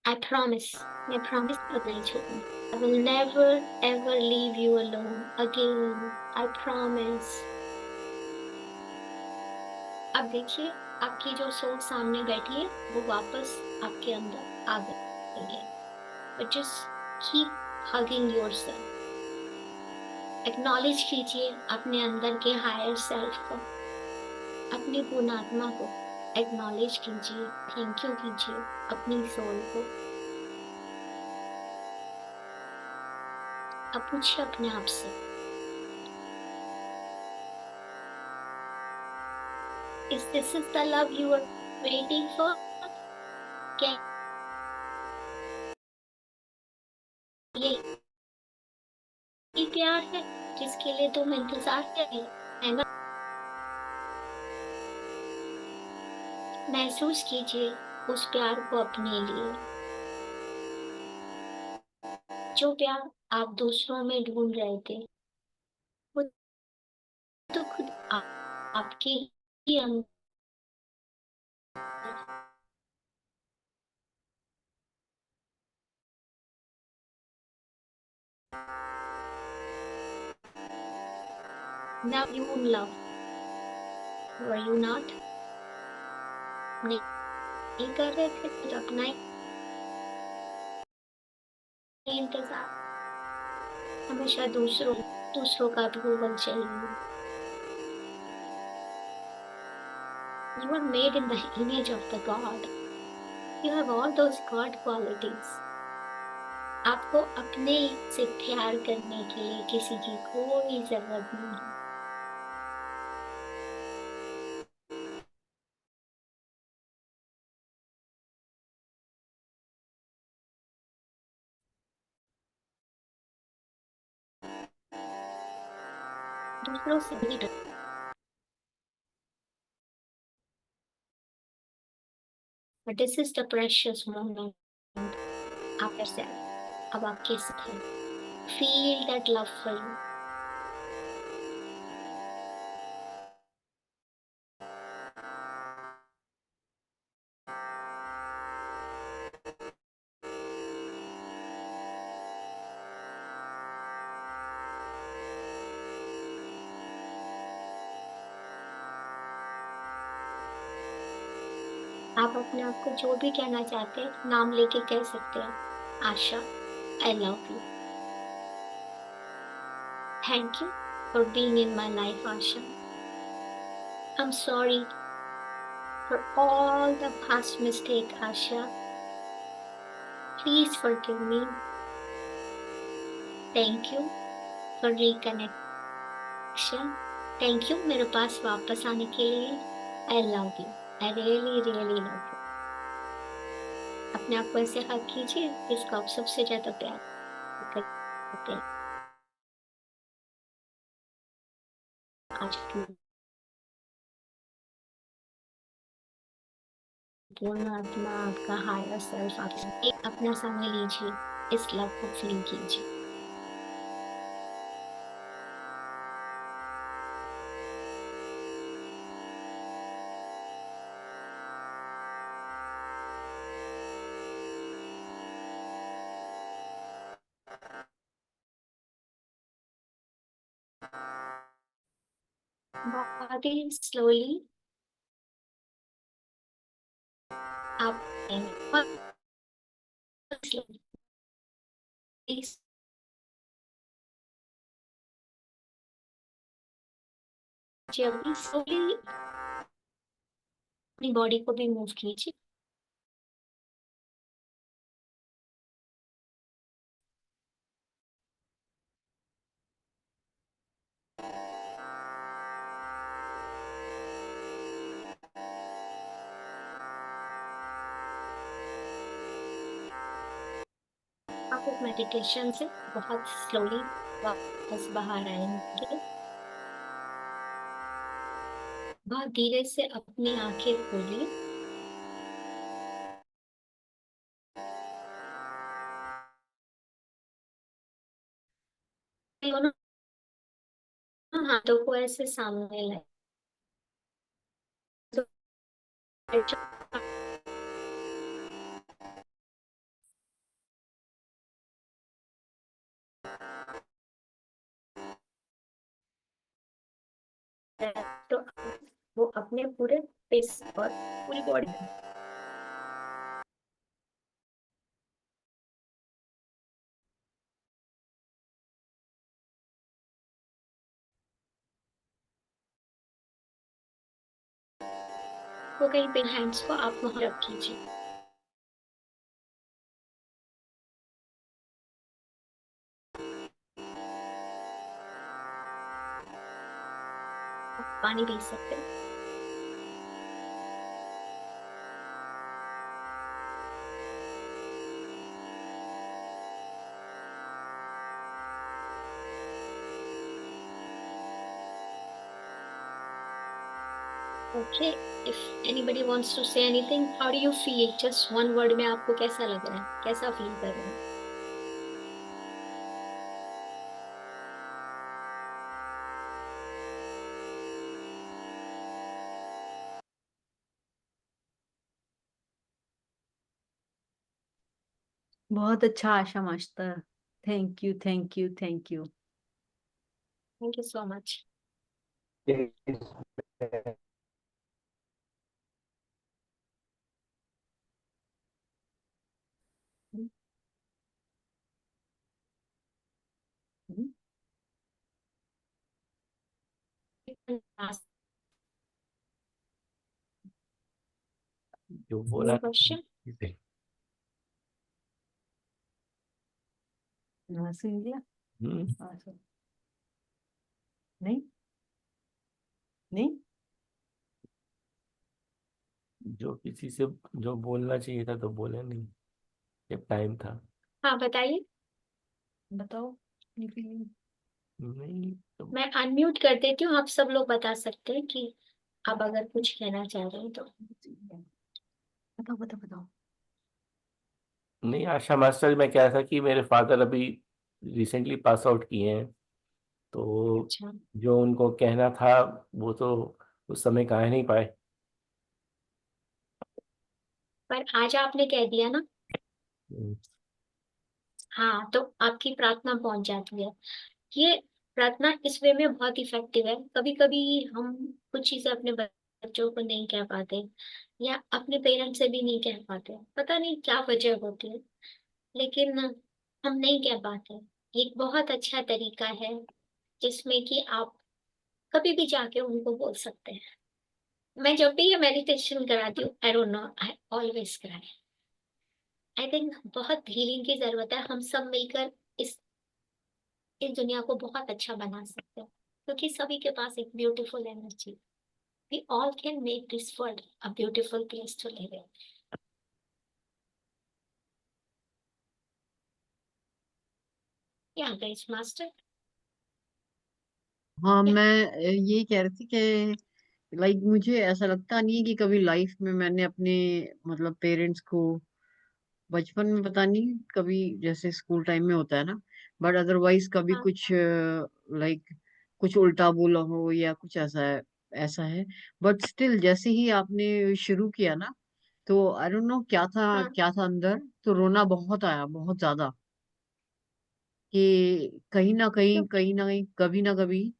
Speaker 1: I promise, मैं promise कभी नहीं छोड़ूंगी। I will never ever leave you alone again. I promise. अब देखिए आपकी जो सोल सामने बैठी है वो वापस आपके अंदर आ गई है। But just keep hugging yourself. Acknowledge कीजिए अपने अंदर के higher self को, अपनी पूर्णात्मा को acknowledge कीजिए, thank you कीजिए अपनी सोल को। अब पूछिए अपने आप से, is this the love you were waiting for? क्या ये प्यार है जिसके लिए तुम इंतजार कर रहे है ना? महसूस कीजिए उस प्यार को अपने लिए, जो प्यार आप दूसरों में ढूंढ रहे थे वो तो खुद आपके ही अंदर। Now you love, were you not? नहीं कर रहे थे तो अपना ही इंतजार, हमेशा दूसरों का अप्रूवल चाहिए। You are made in the image of the God. You have all those God qualities. आपको अपने से प्यार करने के लिए किसी की कोई जरूरत नहीं है। दूसरों से भी डरो। But this is the precious moment of yourself. अब आपके साथ है। Feel that love for you. आप अपने आप को जो भी कहना चाहते हैं नाम लेके कह सकते हैं। आशा, I love you. Thank you for being in my life, Asha. I'm sorry for all the past mistake, Asha. Please forgive me. Thank you for reconnection. Thank you मेरे पास वापस आने के लिए। I love you. I really love you. अपने आप को ऐसे हक कीजिए जिसको आप सबसे ज्यादा प्यार करते हैं। आज की पूर्ण आत्मा, आपका हायर सेल्फ आपसे अपना समय लीजिए, इस लव को फील कीजिए। बहुत ही स्लोली आप जब स्लोली अपनी बॉडी को भी मूव कीजिए। आप इस मेडिटेशन से बहुत स्लोली वापस बाहर आएंगे। बहुत धीरे से अपनी आंखें खोलिए दोनों हाथों को ऐसे सामने लाए, तो तो वो अपने पूरे फेस और पूरी बॉडी को कहीं पे हैंड्स को आप वहां रख कीजिए। पानी पी सकते हैं। Okay, if anybody wants to say anything, how do you feel? Just one word में आपको कैसा लग रहा है, कैसा फील कर रहे हैं?
Speaker 2: बहुत अच्छा Asha master, thank you thank you thank you.
Speaker 1: Thank you so much.
Speaker 5: जो बोला
Speaker 1: More question?
Speaker 2: सुन लिया? नहीं नहीं
Speaker 5: जो किसी से जो बोलना चाहिए था तो बोले नहीं जब टाइम था।
Speaker 1: हाँ बताइए।
Speaker 2: बताओ अपनी फीलिंग।
Speaker 5: नहीं तो
Speaker 1: मैं अनम्यूट कर देती हूँ, आप सब लोग बता सकते हैं कि आप अगर कुछ कहना चाह रहे हैं तो।
Speaker 2: बताओ बताओ बताओ।
Speaker 5: नहीं आशा मास्टर, मैं कह रहा था कि मेरे फादर अभी रिसेंटली पास आउट किए हैं, तो
Speaker 1: अच्छा,
Speaker 5: जो उनको कहना था वो तो उस समय कह नहीं पाए।
Speaker 1: पर आज आपने कह दिया ना।
Speaker 5: हम्म,
Speaker 1: हाँ, तो आपकी प्रार्थना पहुंच जाती है। ये प्रार्थना इस वे में बहुत इफेक्टिव है। कभी कभी हम कुछ चीजें अपने बच्चों को नहीं कह पाते या अपने पेरेंट्स से भी नहीं कह पाते, पता नहीं क्या वजह होती है, लेकिन हम नहीं कह पाते। एक बहुत अच्छा तरीका है जिसमें कि आप कभी भी जाके उनको बोल सकते हैं। मैं जब भी ये मेडिटेशन कराती हूँ, I don't know, I always कराई। आई थिंक बहुत हीलिंग की जरूरत है। हम सब मिलकर इस दुनिया को बहुत अच्छा बना सकते हैं, क्योंकि सभी के पास एक beautiful energy. We all can make this world a beautiful place to live in. Yeah guys master.
Speaker 2: हाँ मैं यही कह रही थी कि लाइक मुझे ऐसा लगता नहीं है कि कभी लाइफ में मैंने अपने मतलब पेरेंट्स को बचपन में पता नहीं कभी जैसे स्कूल टाइम में होता है ना, बट अदरवाइज कभी
Speaker 1: हाँ
Speaker 2: कुछ लाइक कुछ उल्टा बोला हो या कुछ ऐसा है, ऐसा है। बट स्टिल जैसे ही आपने शुरू किया ना, तो आई डोंट नो
Speaker 1: हाँ,
Speaker 2: क्या था अंदर, तो रोना बहुत आया, बहुत ज्यादा, कि
Speaker 1: तो
Speaker 2: कहीं ना कहीं कभी ना कभी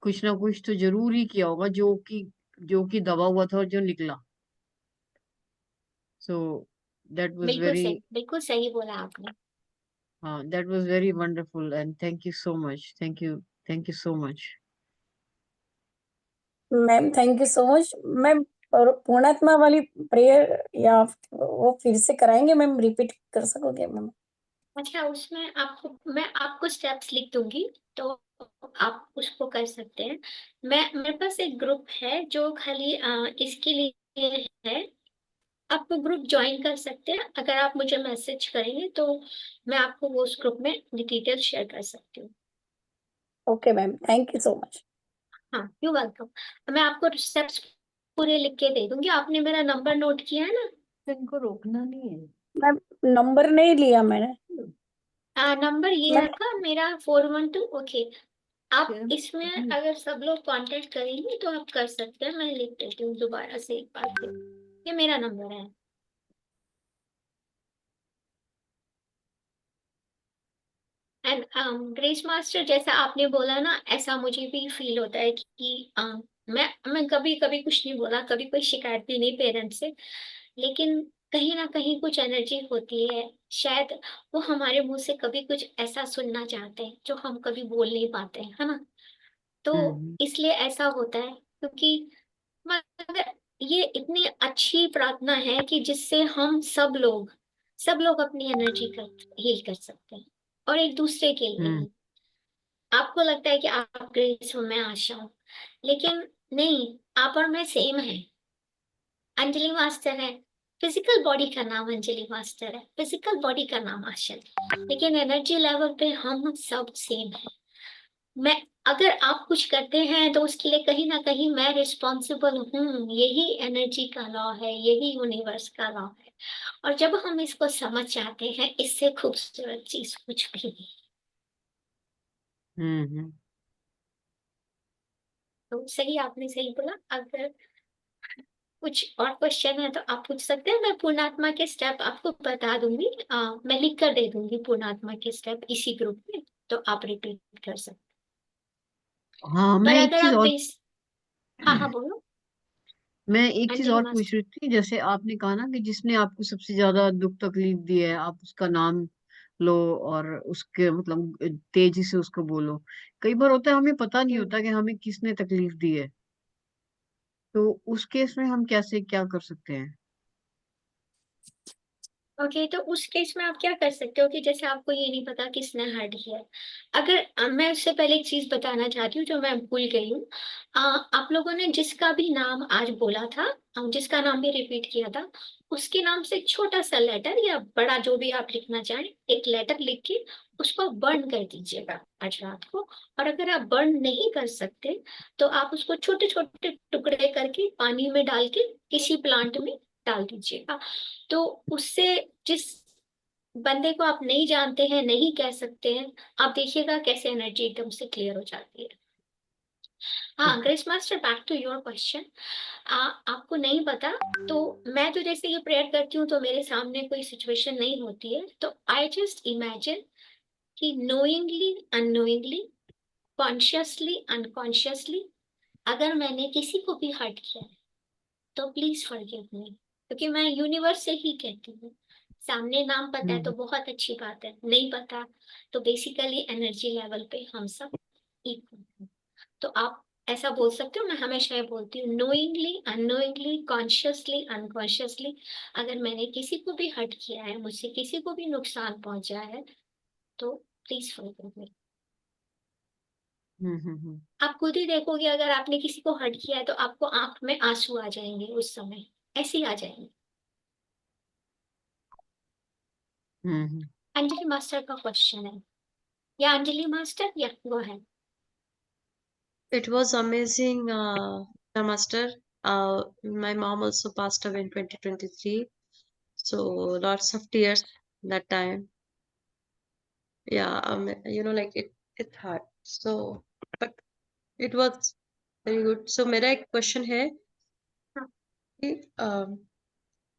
Speaker 2: कुछ ना कुछ तो जरूर ही किया होगा जो कि दबा हुआ था और जो निकला। सो दैट वाज वेरी,
Speaker 1: बिल्कुल सही बोला आपने।
Speaker 2: हाँ that was very wonderful and thank you so much, thank you so much.
Speaker 6: Ma'am thank you so much ma'am. और पूर्णात्मा वाली प्रेयर या वो फिर से कराएंगे मैम, रिपीट कर सकोगे मैम?
Speaker 1: अच्छा, उसमें आपको मैं आपको स्टेप्स लिख दूंगी, तो आप उसको कर सकते हैं। मेरे पास एक ग्रुप है जो खाली इसके लिए है। आप वो ग्रुप ज्वाइन कर सकते हैं। अगर आप मुझे मैसेज करेंगे तो मैं आपको वो उस ग्रुप में डिटेल शेयर कर सकती हूँ।
Speaker 6: Okay ma'am, thank you so much.
Speaker 1: हाँ, यू वेलकम। मैं आपको स्टेप्स पूरे लिख के दे दूंगी। आपने मेरा नंबर नोट किया है ना?
Speaker 2: इनको रोकना नहीं है।
Speaker 6: मैम नंबर नहीं लिया मैंने।
Speaker 1: नंबर ये
Speaker 6: मैं
Speaker 1: रखा मेरा 412। ओके, आप
Speaker 2: क्या?
Speaker 1: इसमें अगर सब लोग कांटेक्ट करेंगे तो आप कर सकते हैं। मैं लिख देती हूँ दोबारा से एक बार फिर, ये मेरा नंबर है। एंड ग्रेस मास्टर, जैसा आपने बोला ना, ऐसा मुझे भी फील होता है कि मैं कभी कभी कुछ नहीं बोला, कभी कोई शिकायत भी नहीं पेरेंट्स से, लेकिन कहीं ना कहीं कुछ एनर्जी होती है, शायद वो हमारे मुंह से कभी कुछ ऐसा सुनना चाहते हैं जो हम कभी बोल नहीं पाते हैं, है ना। तो
Speaker 2: हम्म
Speaker 1: इसलिए ऐसा होता है, क्योंकि मगर ये इतनी अच्छी प्रार्थना है कि जिससे हम सब लोग अपनी एनर्जी का हील कर सकते हैं, और एक दूसरे के लिए
Speaker 2: हम्म
Speaker 1: ही। आपको लगता है कि आप ग्रेस हो, मैं आशा हूँ, लेकिन नहीं, आप और मैं सेम है। अंजलि मास्टर है, फिजिकल बॉडी का नाम अंजलि मास्टर है, फिजिकल बॉडी का नाम आशा है, लेकिन एनर्जी लेवल पे हम सब सेम है। मैं अगर आप कुछ करते हैं तो उसके लिए कहीं ना कहीं मैं रिस्पॉन्सिबल हूँ। यही एनर्जी का लॉ है, यही यूनिवर्स का लॉ है। और जब हम इसको समझ जाते हैं, इससे खूबसूरत चीज कुछ भी नहीं।
Speaker 2: हम्म।
Speaker 1: तो सही, आपने सही बोला। अगर कुछ और क्वेश्चन है तो आप पूछ सकते हैं। मैं पूर्णात्मा के स्टेप आपको बता दूंगी, मैं लिख कर दे दूंगी पूर्णात्मा के स्टेप इसी ग्रुप में, तो आप रिपीट कर सकते
Speaker 2: हाँ,
Speaker 1: हैं।
Speaker 2: मैं
Speaker 1: पर
Speaker 2: एक
Speaker 1: अगर
Speaker 2: चीज
Speaker 1: आप
Speaker 2: और
Speaker 1: बेस, हाँ हाँ बोलो।
Speaker 2: मैं एक चीज
Speaker 1: अंजलि
Speaker 2: और पूछ
Speaker 1: मास्टर,
Speaker 2: रही थी। जैसे आपने कहा ना कि जिसने आपको सबसे ज्यादा दुख तकलीफ दी है, आप उसका नाम लो और उसके मतलब तेजी से उसको बोलो। कई बार होता है हमें पता नहीं होता कि हमें किसने तकलीफ दी है, तो उस केस में हम कैसे क्या कर सकते हैं?
Speaker 1: ओके, तो उस केस में आप क्या कर सकते हो कि जैसे आपको ये नहीं पता किसने हर्ट किया है। अगर मैं उससे पहले एक चीज बताना चाहती हूँ जो मैं भूल गई हूँ। आप लोगों ने जिसका भी नाम आज बोला था, जिसका नाम भी रिपीट किया था, उसके नाम से एक छोटा सा लेटर या बड़ा जो भी आप लिखना चाहें, एक लेटर लिख के उसको बर्न कर दीजिएगा आज रात को। और अगर आप बर्न नहीं कर सकते तो आप उसको छोटे छोटे टुकड़े करके पानी में डाल के किसी प्लांट में डाल दीजिएगा। तो उससे, जिस बंदे को आप नहीं जानते हैं, नहीं कह सकते हैं, आप देखिएगा कैसे एनर्जी एकदम से क्लियर हो जाती है। हाँ Grace master, back to your question. आपको नहीं पता, तो मैं तो जैसे ये प्रेयर करती हूँ तो मेरे सामने कोई सिचुएशन नहीं होती है, तो आई जस्ट इमेजिन कि नोइंगली अननोइंगली, कॉन्शियसली अनकॉन्शियसली, अगर मैंने किसी को भी हर्ट किया है तो प्लीज फॉरगिव मी। क्योंकि मैं यूनिवर्स से ही कहती हूँ, सामने नाम पता है तो
Speaker 2: हम्म
Speaker 1: बहुत अच्छी बात है, नहीं पता तो बेसिकली एनर्जी लेवल पे हम सब इक्वल हैं। तो आप ऐसा बोल सकते हो। मैं हमेशा ये बोलती हूँ, नोइंगली अननोइंगली, कॉन्शियसली अनकॉन्शियसली, अगर मैंने किसी को भी हर्ट किया है, मुझसे किसी को भी नुकसान पहुंचा है, तो प्लीज फॉरगिव मी।
Speaker 2: हम्म।
Speaker 1: आप खुद ही देखोगे, अगर आपने किसी को हर्ट किया है तो आपको आंख में आंसू आ जाएंगे उस समय, ऐसे ही आ जाएंगे।
Speaker 2: हम्म।
Speaker 1: अंजलि मास्टर का क्वेश्चन है, या अंजलि मास्टर, या वो है।
Speaker 3: It was amazing, Master. My mom also passed away in 2023, so lots of tears that time. Yeah, like it hurt. So, but it was very good. So मेरा एक क्वेश्चन है कि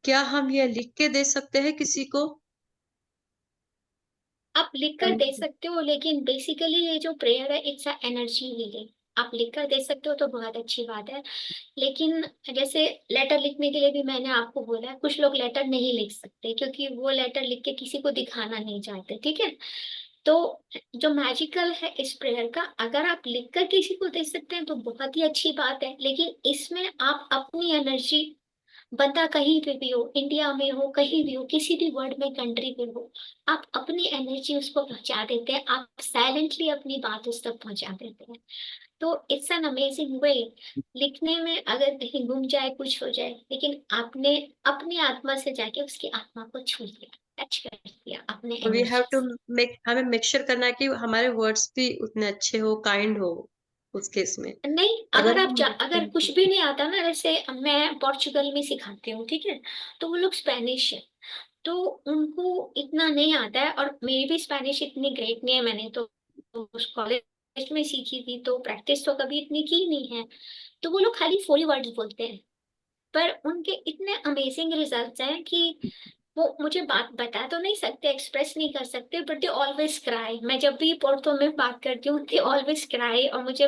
Speaker 3: क्या हम ये लिख के दे सकते हैं किसी को?
Speaker 1: आप लिख कर दे सकते हो, लेकिन बेसिकली ये जो प्रेयर है, इट्स अ एनर्जी हीलिंग। आप लिख कर दे सकते हो तो बहुत अच्छी बात है, लेकिन जैसे लेटर लिखने के लिए भी मैंने आपको बोला है, कुछ लोग लेटर नहीं लिख सकते क्योंकि वो लेटर लिख के किसी को दिखाना नहीं चाहते, ठीक है। तो जो मैजिकल है इस प्रेयर का, अगर आप लिख कर किसी को दे सकते हैं तो बहुत ही अच्छी बात है, लेकिन इसमें आप अपनी एनर्जी, बंदा कहीं पे भी हो, इंडिया में हो, कहीं भी हो, किसी भी वर्ल्ड में कंट्री पे हो, आप अपनी एनर्जी उसको पहुंचा देते हैं, आप साइलेंटली अपनी बात उस तक पहुंचा देते हैं। तो इट्स एन अमेजिंग वे। लिखने में अगर कहीं गुम जाए, कुछ हो जाए, लेकिन आपने अपनी आत्मा से जाके उसकी आत्मा को छू लिया, टच कर दिया अपने
Speaker 3: वी हैव
Speaker 1: एनर्जी
Speaker 3: टू
Speaker 1: से।
Speaker 3: हमें मेक श्योर करना है कि हमारे वर्ड्स भी उतने अच्छे हो, काइंड हो उस केस में।
Speaker 1: नहीं,
Speaker 3: अगर हम
Speaker 1: अगर कुछ भी नहीं आता ना, जैसे मैं पोर्चुगल में सिखाती हूँ, ठीक है, तो वो लोग स्पेनिश है, तो उनको इतना नहीं आता है, और मेरी भी स्पेनिश इतनी ग्रेट नहीं है, मैंने तो उस कॉलेज में सीखी थी, तो प्रैक्टिस तो कभी इतनी की नहीं है। तो वो लोग खाली 4 वर्ड्स बोलते हैं, पर उनके इतने अमेजिंग रिजल्ट्स हैं कि वो मुझे बात बता तो नहीं सकते, एक्सप्रेस नहीं कर सकते, बट दे ऑलवेज क्राई। मैं जब भी पोर्टो में बात करती हूँ, दे ऑलवेज क्राई, और मुझे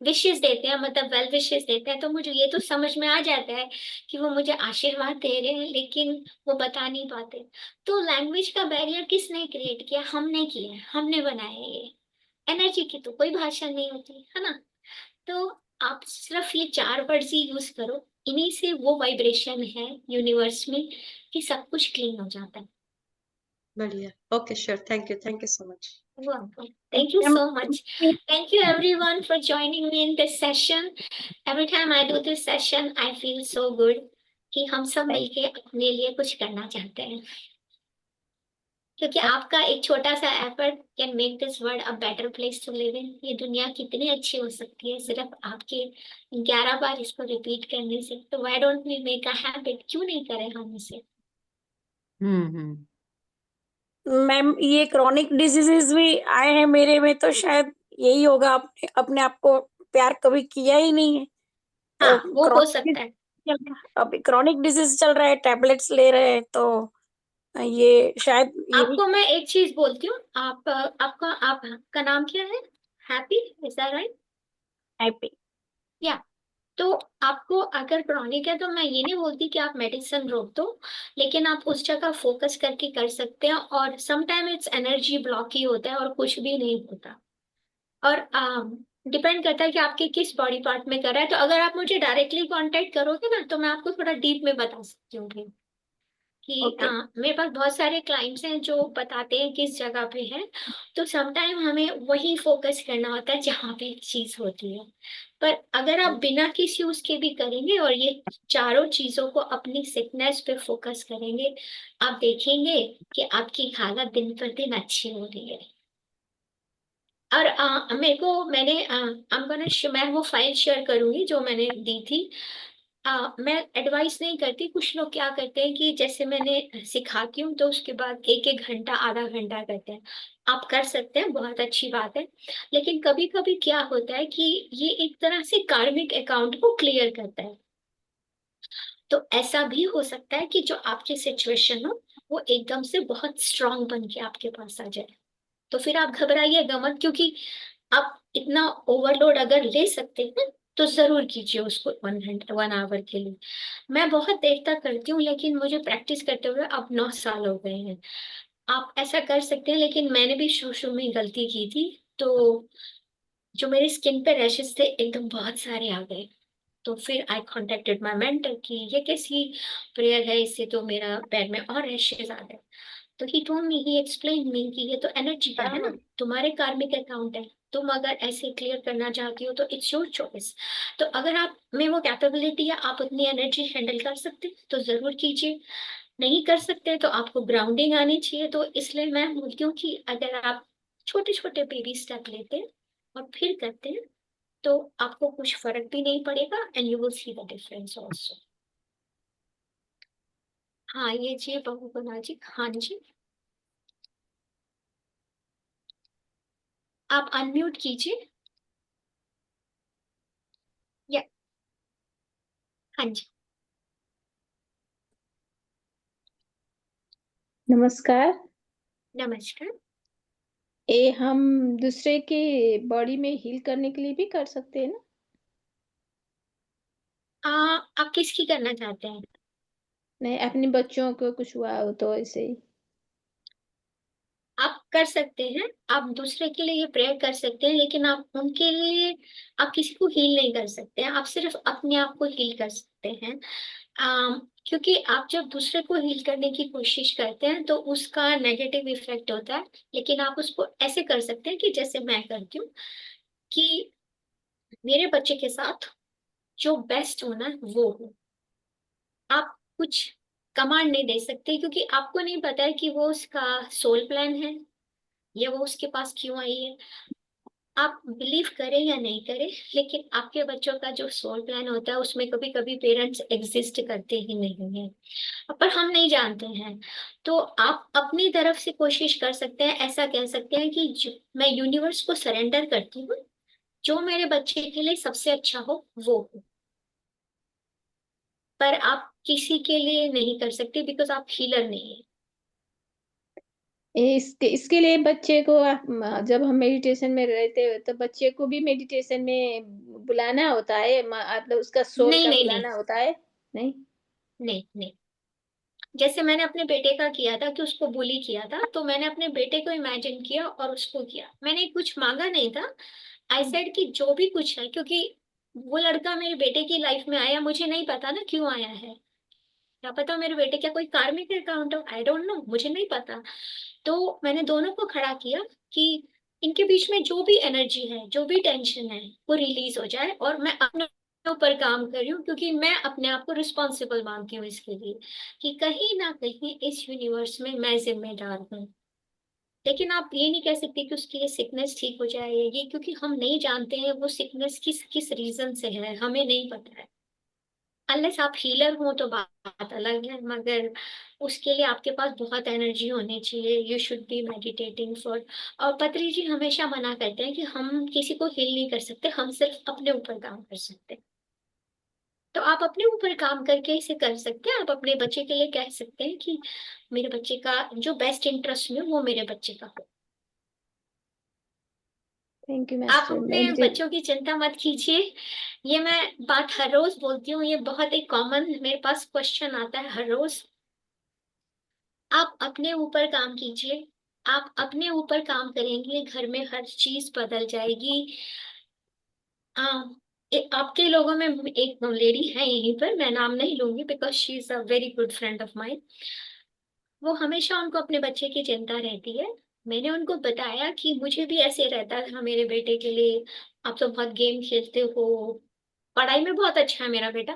Speaker 1: विशेस देते हैं, मतलब वेल विशेस देते हैं। तो मुझे ये तो समझ में आ जाता है कि वो मुझे आशीर्वाद दे रहे हैं, लेकिन वो बता नहीं पाते। तो लैंग्वेज का बैरियर किसने क्रिएट किया? हमने किया है, हमने बनाया है ये। एनर्जी की तो कोई भाषा नहीं होती है ना। तो आप सिर्फ ये 4 वर्ड्स ही यूज करो, इन्हीं से वो वाइब्रेशन है यूनिवर्स में कि सब कुछ क्लीन हो जाता है।
Speaker 3: बढ़िया। Okay, sure. Thank you so much.
Speaker 1: Welcome. Thank you so much. Thank you everyone for joining me in this session. Every time I do this session, I feel so good कि हम सब मिलके अपने लिए कुछ करना चाहते हैं, क्योंकि आपका एक छोटा सा effort can make this world a better place to live in. ये दुनिया कितनी अच्छी हो सकती है सिर्फ आपके 11 बार इसको रिपीट करने से। तो why don't we make a habit? क्यों नहीं करें हम इसे?
Speaker 2: हम्म।
Speaker 6: मैम, ये क्रॉनिक डिजीजेस भी आए हैं मेरे में, तो शायद यही होगा, आपने अपने आप को प्यार कभी किया ही नहीं है, तो
Speaker 1: हाँ, वो हो सकता है।
Speaker 6: अभी क्रॉनिक डिजीज चल रहा है, टैबलेट्स ले रहे हैं, तो ये शायद यही
Speaker 1: आपको मैं एक चीज बोलती हूँ, आपका नाम क्या है? Happy, is that right?
Speaker 6: Happy.
Speaker 1: या, तो आपको अगर क्रॉनिक है तो मैं ये नहीं बोलती कि आप मेडिसिन रोक दो, लेकिन आप उस जगह फोकस करके कर सकते हैं। और समटाइम इट्स एनर्जी ब्लॉक ही होता है और कुछ भी नहीं होता। और डिपेंड करता है कि आपके किस बॉडी पार्ट में कर रहा है। तो अगर आप मुझे डायरेक्टली कांटेक्ट करोगे ना, तो मैं आपको थोड़ा डीप में बता सकती हूँ कि
Speaker 6: ओके।
Speaker 1: मेरे पास बहुत सारे क्लाइंट्स हैं जो बताते हैं किस जगह पे है। तो समटाइम हमें वही फोकस करना होता है जहाँ पे चीज होती है। पर अगर आप बिना किसी उसके भी करेंगे और ये चारों चीजों को अपनी सिकनेस पे फोकस करेंगे, आप देखेंगे कि आपकी हालत दिन पर दिन अच्छी हो रही है। और मेरे को मैं वो फाइल शेयर करूंगी जो मैंने दी थी। मैं एडवाइस नहीं करती। कुछ लोग क्या करते हैं कि जैसे मैंने सिखाती हूँ तो उसके बाद 1-1 घंटा, आधा घंटा करते हैं। आप कर सकते हैं, बहुत अच्छी बात है। लेकिन कभी कभी क्या होता है कि ये एक तरह से कार्मिक अकाउंट को क्लियर करता है। तो ऐसा भी हो सकता है कि जो आपकी सिचुएशन हो वो एकदम से बहुत स्ट्रांग बन के आपके पास आ जाए। तो फिर आप घबराइएगा मत, क्योंकि आप इतना ओवरलोड अगर ले सकते हैं तो जरूर कीजिए उसको 1 घंटा, 1 आवर के लिए। मैं बहुत देर तक करती हूँ, लेकिन मुझे प्रैक्टिस करते हुए अब 9 साल हो गए हैं। आप ऐसा कर सकते हैं, लेकिन मैंने भी शुरू शुरू में गलती की थी। तो जो मेरे स्किन पे रैशेस थे एकदम बहुत सारे आ गए। तो फिर आई कॉन्टेक्टेड माई मेंटर कि ये कैसी प्रेयर है, इससे तो मेरा पैर में और रैशेस आ गए। तो he told me, he explain me कि ये तो एनर्जी का है ना, तुम्हारे कार्मिक अकाउंट है। तुम अगर ऐसे क्लियर करना चाहती हो तो इट्स योर चॉइस। तो अगर आप में वो कैपेबिलिटी है, आप उतनी एनर्जी हैंडल कर सकते हैं तो जरूर कीजिए। नहीं कर सकते तो आपको ग्राउंडिंग आनी चाहिए। तो इसलिए मैं बोलती हूँ कि अगर आप छोटे छोटे बेबी स्टेप लेते हैं और फिर करते हैं, तो आपको कुछ फर्क भी नहीं पड़ेगा, and you will see the difference also. हाँ, ये जी बहू बना जी, हाँ जी। आप अनम्यूट कीजिए। या, हाँ जी।
Speaker 7: नमस्कार।
Speaker 1: नमस्कार।
Speaker 7: ये हम दूसरे के बॉडी में हील करने के लिए भी कर सकते हैं ना?
Speaker 1: आप किसकी करना चाहते हैं?
Speaker 7: नहीं, अपने बच्चों को कुछ हुआ हो तो ऐसे ही।
Speaker 1: आप कर सकते हैं, आप दूसरे के लिए प्रेयर कर सकते हैं, लेकिन आप उनके लिए, आप किसी को हील नहीं कर सकते हैं। आप सिर्फ अपने आप को हील कर सकते हैं। क्योंकि आप जब दूसरे को हील करने की कोशिश करते हैं तो उसका नेगेटिव इफेक्ट होता है। लेकिन आप उसको ऐसे कर सकते हैं कि जैसे मैं करती हूँ, कि मेरे बच्चे के साथ जो बेस्ट होना है वो हो। आप कुछ कमांड नहीं दे सकते, क्योंकि आपको नहीं पता है कि वो उसका सोल प्लान है या वो उसके पास क्यों आई है। आप बिलीव करें या नहीं करें, लेकिन आपके बच्चों का जो सोल प्लान होता है उसमें कभी कभी पेरेंट्स एग्जिस्ट करते ही नहीं है, पर हम नहीं जानते हैं। तो आप अपनी तरफ से कोशिश कर सकते हैं, ऐसा कह सकते हैं कि मैं यूनिवर्स को सरेंडर करती हूँ, जो मेरे बच्चे के लिए सबसे अच्छा हो वो हो। पर आप किसी के लिए नहीं कर सकते बिकॉज आप हीलर नहीं है।
Speaker 7: इसके लिए बच्चे को जब हम मेडिटेशन में रहते हैं तो बच्चे को भी मेडिटेशन में बुलाना होता है, मतलब उसका सोल
Speaker 1: नहीं
Speaker 7: का
Speaker 1: नहीं नहीं
Speaker 7: बुलाना होता है। नहीं।
Speaker 1: नहीं नहीं। जैसे मैंने अपने बेटे का किया था कि उसको बुली किया था, तो मैंने अपने बेटे को इमेजिन किया और उसको किया, मैंने कुछ मांगा नहीं था। आई सेड कि जो भी कुछ है, क्योंकि वो लड़का मेरे बेटे की लाइफ में आया, मुझे नहीं पता ना क्यों आया है। क्या पता मेरे बेटे क्या कोई कार्मिक अकाउंट हो, आई डोंट नो, मुझे नहीं पता। तो मैंने दोनों को खड़ा किया कि इनके बीच में जो भी एनर्जी है, जो भी टेंशन है, वो रिलीज हो जाए, और मैं अपने ऊपर काम कर रही हूँ, क्योंकि मैं अपने आप को रिस्पॉन्सिबल मानती हूँ इसके लिए, कि कहीं ना कहीं इस यूनिवर्स में मैं जिम्मेदार हूँ। लेकिन आप ये नहीं कह सकते कि उसकी ये सिकनेस ठीक हो जाए ये, क्योंकि हम नहीं जानते हैं वो सिकनेस किस किस रीजन से है, हमें नहीं पता है। अनलेस आप हीलर हो तो बात अलग है, मगर उसके लिए आपके पास बहुत एनर्जी होनी चाहिए। You should be meditating for. और पत्री जी हमेशा मना करते हैं कि हम किसी को हील नहीं कर सकते, हम सिर्फ अपने ऊपर काम कर सकते हैं। तो आप अपने ऊपर काम करके इसे कर सकते हैं। आप अपने बच्चे के लिए कह सकते हैं कि मेरे बच्चे का जो बेस्ट इंटरेस्ट में वो मेरे बच्चे का हो।
Speaker 7: थैंक यू
Speaker 1: आप
Speaker 7: मास्टर।
Speaker 1: अपने बच्चों की चिंता मत कीजिए। ये मैं बात हर रोज बोलती हूँ, ये बहुत ही कॉमन मेरे पास क्वेश्चन आता है हर रोज। आप अपने ऊपर काम कीजिए। आप अपने ऊपर काम करेंगे, घर में हर चीज बदल जाएगी। आपके लोगों में एक लेडी है यहीं पर, मैं नाम नहीं लूंगी because she is a very good friend of mine. वो हमेशा उनको अपने बच्चे की चिंता रहती है। मैंने उनको बताया कि मुझे भी ऐसे रहता था मेरे बेटे के लिए। आप तो बहुत गेम खेलते हो, पढ़ाई में बहुत अच्छा है मेरा बेटा,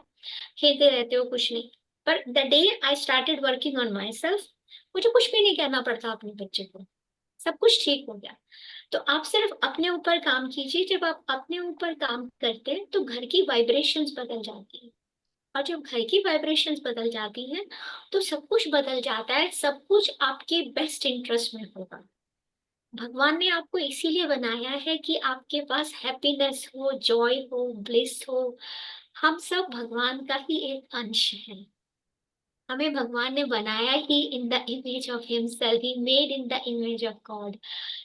Speaker 1: खेलते रहते हो कुछ नहीं। पर the day I started working on my self, मुझे कुछ भी नहीं कहना पड़ता अपने बच्चे को, सब कुछ ठीक हो गया। तो आप सिर्फ अपने ऊपर काम कीजिए। जब आप अपने ऊपर काम करते हैं तो घर की वाइब्रेशंस बदल जाती है, और जब घर की वाइब्रेशंस बदल जाती हैं तो सब कुछ बदल जाता है, सब कुछ आपके बेस्ट इंटरेस्ट में होगा। भगवान ने आपको इसीलिए बनाया है कि आपके पास हैप्पीनेस हो, जॉय हो, ब्लिस हो। हम सब भगवान का ही एक अंश है। हमें भगवान ने बनाया he in the image of himself, he made in the image of God.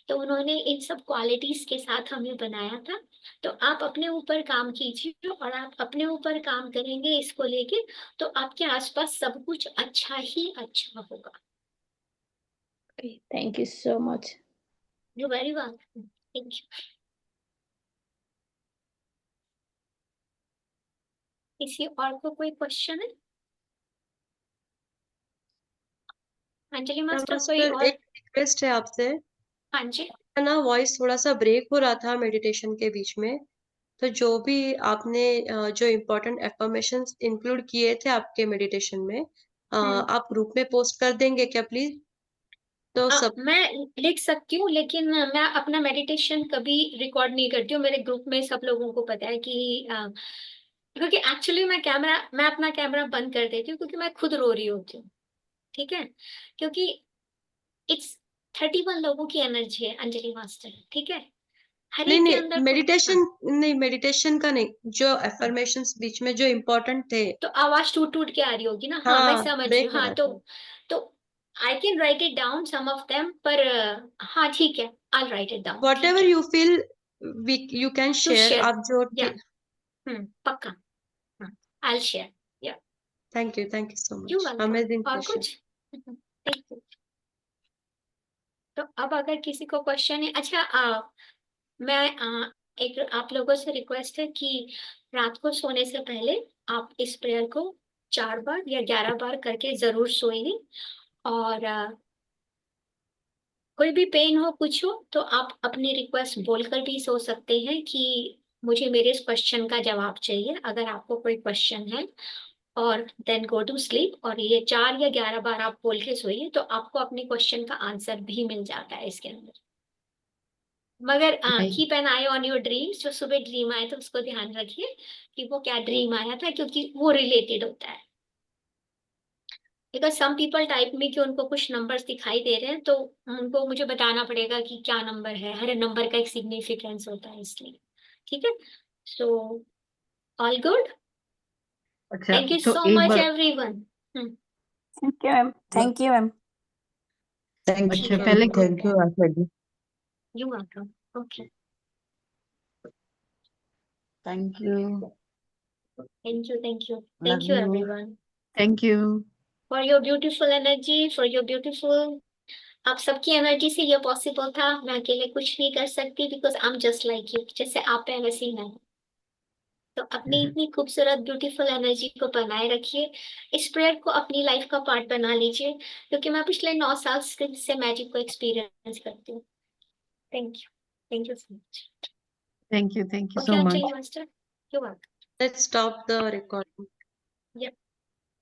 Speaker 1: तो उन्होंने इन सब क्वालिटीज के साथ हमें बनाया था। तो आप अपने ऊपर काम कीजिए, और आप अपने ऊपर काम करेंगे इसको लेके, तो आपके आसपास सब कुछ अच्छा ही अच्छा होगा।
Speaker 7: Thank you so much.
Speaker 1: You very welcome, thank you. किसी और को कोई क्वेश्चन है? अंजलि मास्टर कोई
Speaker 3: मास्टर
Speaker 1: और?
Speaker 3: एक रिक्वेस्ट है आपसे।
Speaker 1: हाँ जी।
Speaker 3: ना वॉइस थोड़ा सा ब्रेक हो रहा था मेडिटेशन के बीच में, तो जो भी आपने जो इम्पोर्टेंट एफर्मेशंस इंक्लूड किए थे आपके मेडिटेशन में, आप ग्रुप में पोस्ट कर देंगे क्या प्लीज? तो सब
Speaker 1: मैं लिख सकती हूँ, लेकिन मैं अपना मेडिटेशन कभी रिकॉर्ड नहीं करती हूँ। मेरे ग्रुप में सब लोगों को पता है कि क्योंकि एक्चुअली मैं अपना कैमरा बंद कर देती हूँ, क्योंकि मैं खुद रो रही होती हूँ। ठीक है, क्योंकि इट्स 31 लोगों की एनर्जी है अंजलि मास्टर, ठीक है, हर
Speaker 3: नहीं
Speaker 1: एक के
Speaker 3: नहीं
Speaker 1: अंदर हाँ।
Speaker 3: मेडिटेशन, नहीं मेडिटेशन का नहीं, जो एफर्मेशंस बीच में जो इम्पोर्टेंट थे।
Speaker 1: तो आवाज टूट टूट के आ रही होगी ना, हाँ मैं
Speaker 3: हाँ
Speaker 1: समझ रही
Speaker 3: ब्रेक
Speaker 1: हूँ।
Speaker 3: हो
Speaker 1: हाँ
Speaker 3: रहा
Speaker 1: तो
Speaker 3: था।
Speaker 1: तो I can write it down some of them, पर हाँ ठीक है, I write it down,
Speaker 3: what
Speaker 1: ठीक
Speaker 3: एवर
Speaker 1: है।
Speaker 3: You feel you can
Speaker 1: to
Speaker 3: share,
Speaker 1: share,
Speaker 3: आप जो
Speaker 1: या पक्का, हाँ I share, yeah.
Speaker 3: Thank you so
Speaker 1: you
Speaker 3: much,
Speaker 1: welcome.
Speaker 3: Amazing
Speaker 1: और
Speaker 3: सेशन।
Speaker 1: कुछ? Thank you. तो अब अगर किसी को क्वेश्चन है, अच्छा मैं एक आप लोगों से रिक्वेस्ट है कि रात को सोने से पहले आप इस प्रेयर को 4 बार या 11 बार करके जरूर सोइए। और कोई भी पेन हो कुछ हो तो आप अपनी रिक्वेस्ट बोलकर भी सो सकते हैं कि मुझे मेरे इस क्वेश्चन का जवाब चाहिए, अगर आपको कोई क्वेश्चन है। और देन गो टू स्लीप, और ये 4 या 11 बार आप बोल के सोइए, तो आपको अपने क्वेश्चन का आंसर भी मिल जाता है इसके अंदर। मगर
Speaker 2: नहीं
Speaker 1: keep an I on your dreams, जो सुबह ड्रीम आए तो उसको ध्यान रखिए कि वो क्या ड्रीम आया था, क्योंकि वो रिलेटेड होता है। बिकॉज सम पीपल टाइप में कि उनको कुछ नंबर्स दिखाई दे रहे हैं, तो उनको मुझे बताना पड़ेगा कि क्या नंबर है, हर नंबर का एक सिग्निफिकेंस होता है, इसलिए। ठीक है, सो ऑल गुड।
Speaker 2: अच्छा,
Speaker 1: थैंक यू
Speaker 2: तो
Speaker 1: सो
Speaker 2: एक
Speaker 1: मच
Speaker 2: बार
Speaker 1: everyone.
Speaker 6: Thank you ma'am, thank you ma'am.
Speaker 2: अच्छा
Speaker 1: ठीक है,
Speaker 2: पहले
Speaker 8: thank you Asha ji.
Speaker 1: You welcome. Okay,
Speaker 2: thank you,
Speaker 1: thank you, thank you,
Speaker 2: love
Speaker 1: thank you
Speaker 2: you,
Speaker 1: everyone
Speaker 2: thank you.
Speaker 1: For your beautiful energy, for your beautiful. आप सबकी energy से ये possible था, मैं अकेले कुछ नहीं कर सकती, because I am just like you, जैसे आप है वैसे ही मैं हूँ। तो अपनी इतनी खूबसूरत ब्यूटीफुल एनर्जी को बनाए रखिए, इस प्रेयर को अपनी लाइफ का पार्ट बना लीजिए, क्योंकि मैं पिछले 9 साल से मैजिक को एक्सपीरियंस करती हूँ। Thank you so much.
Speaker 2: Thank you
Speaker 1: okay
Speaker 2: so
Speaker 1: Anjali
Speaker 2: much.
Speaker 1: Master, you welcome.
Speaker 3: Let's stop the recording.
Speaker 1: या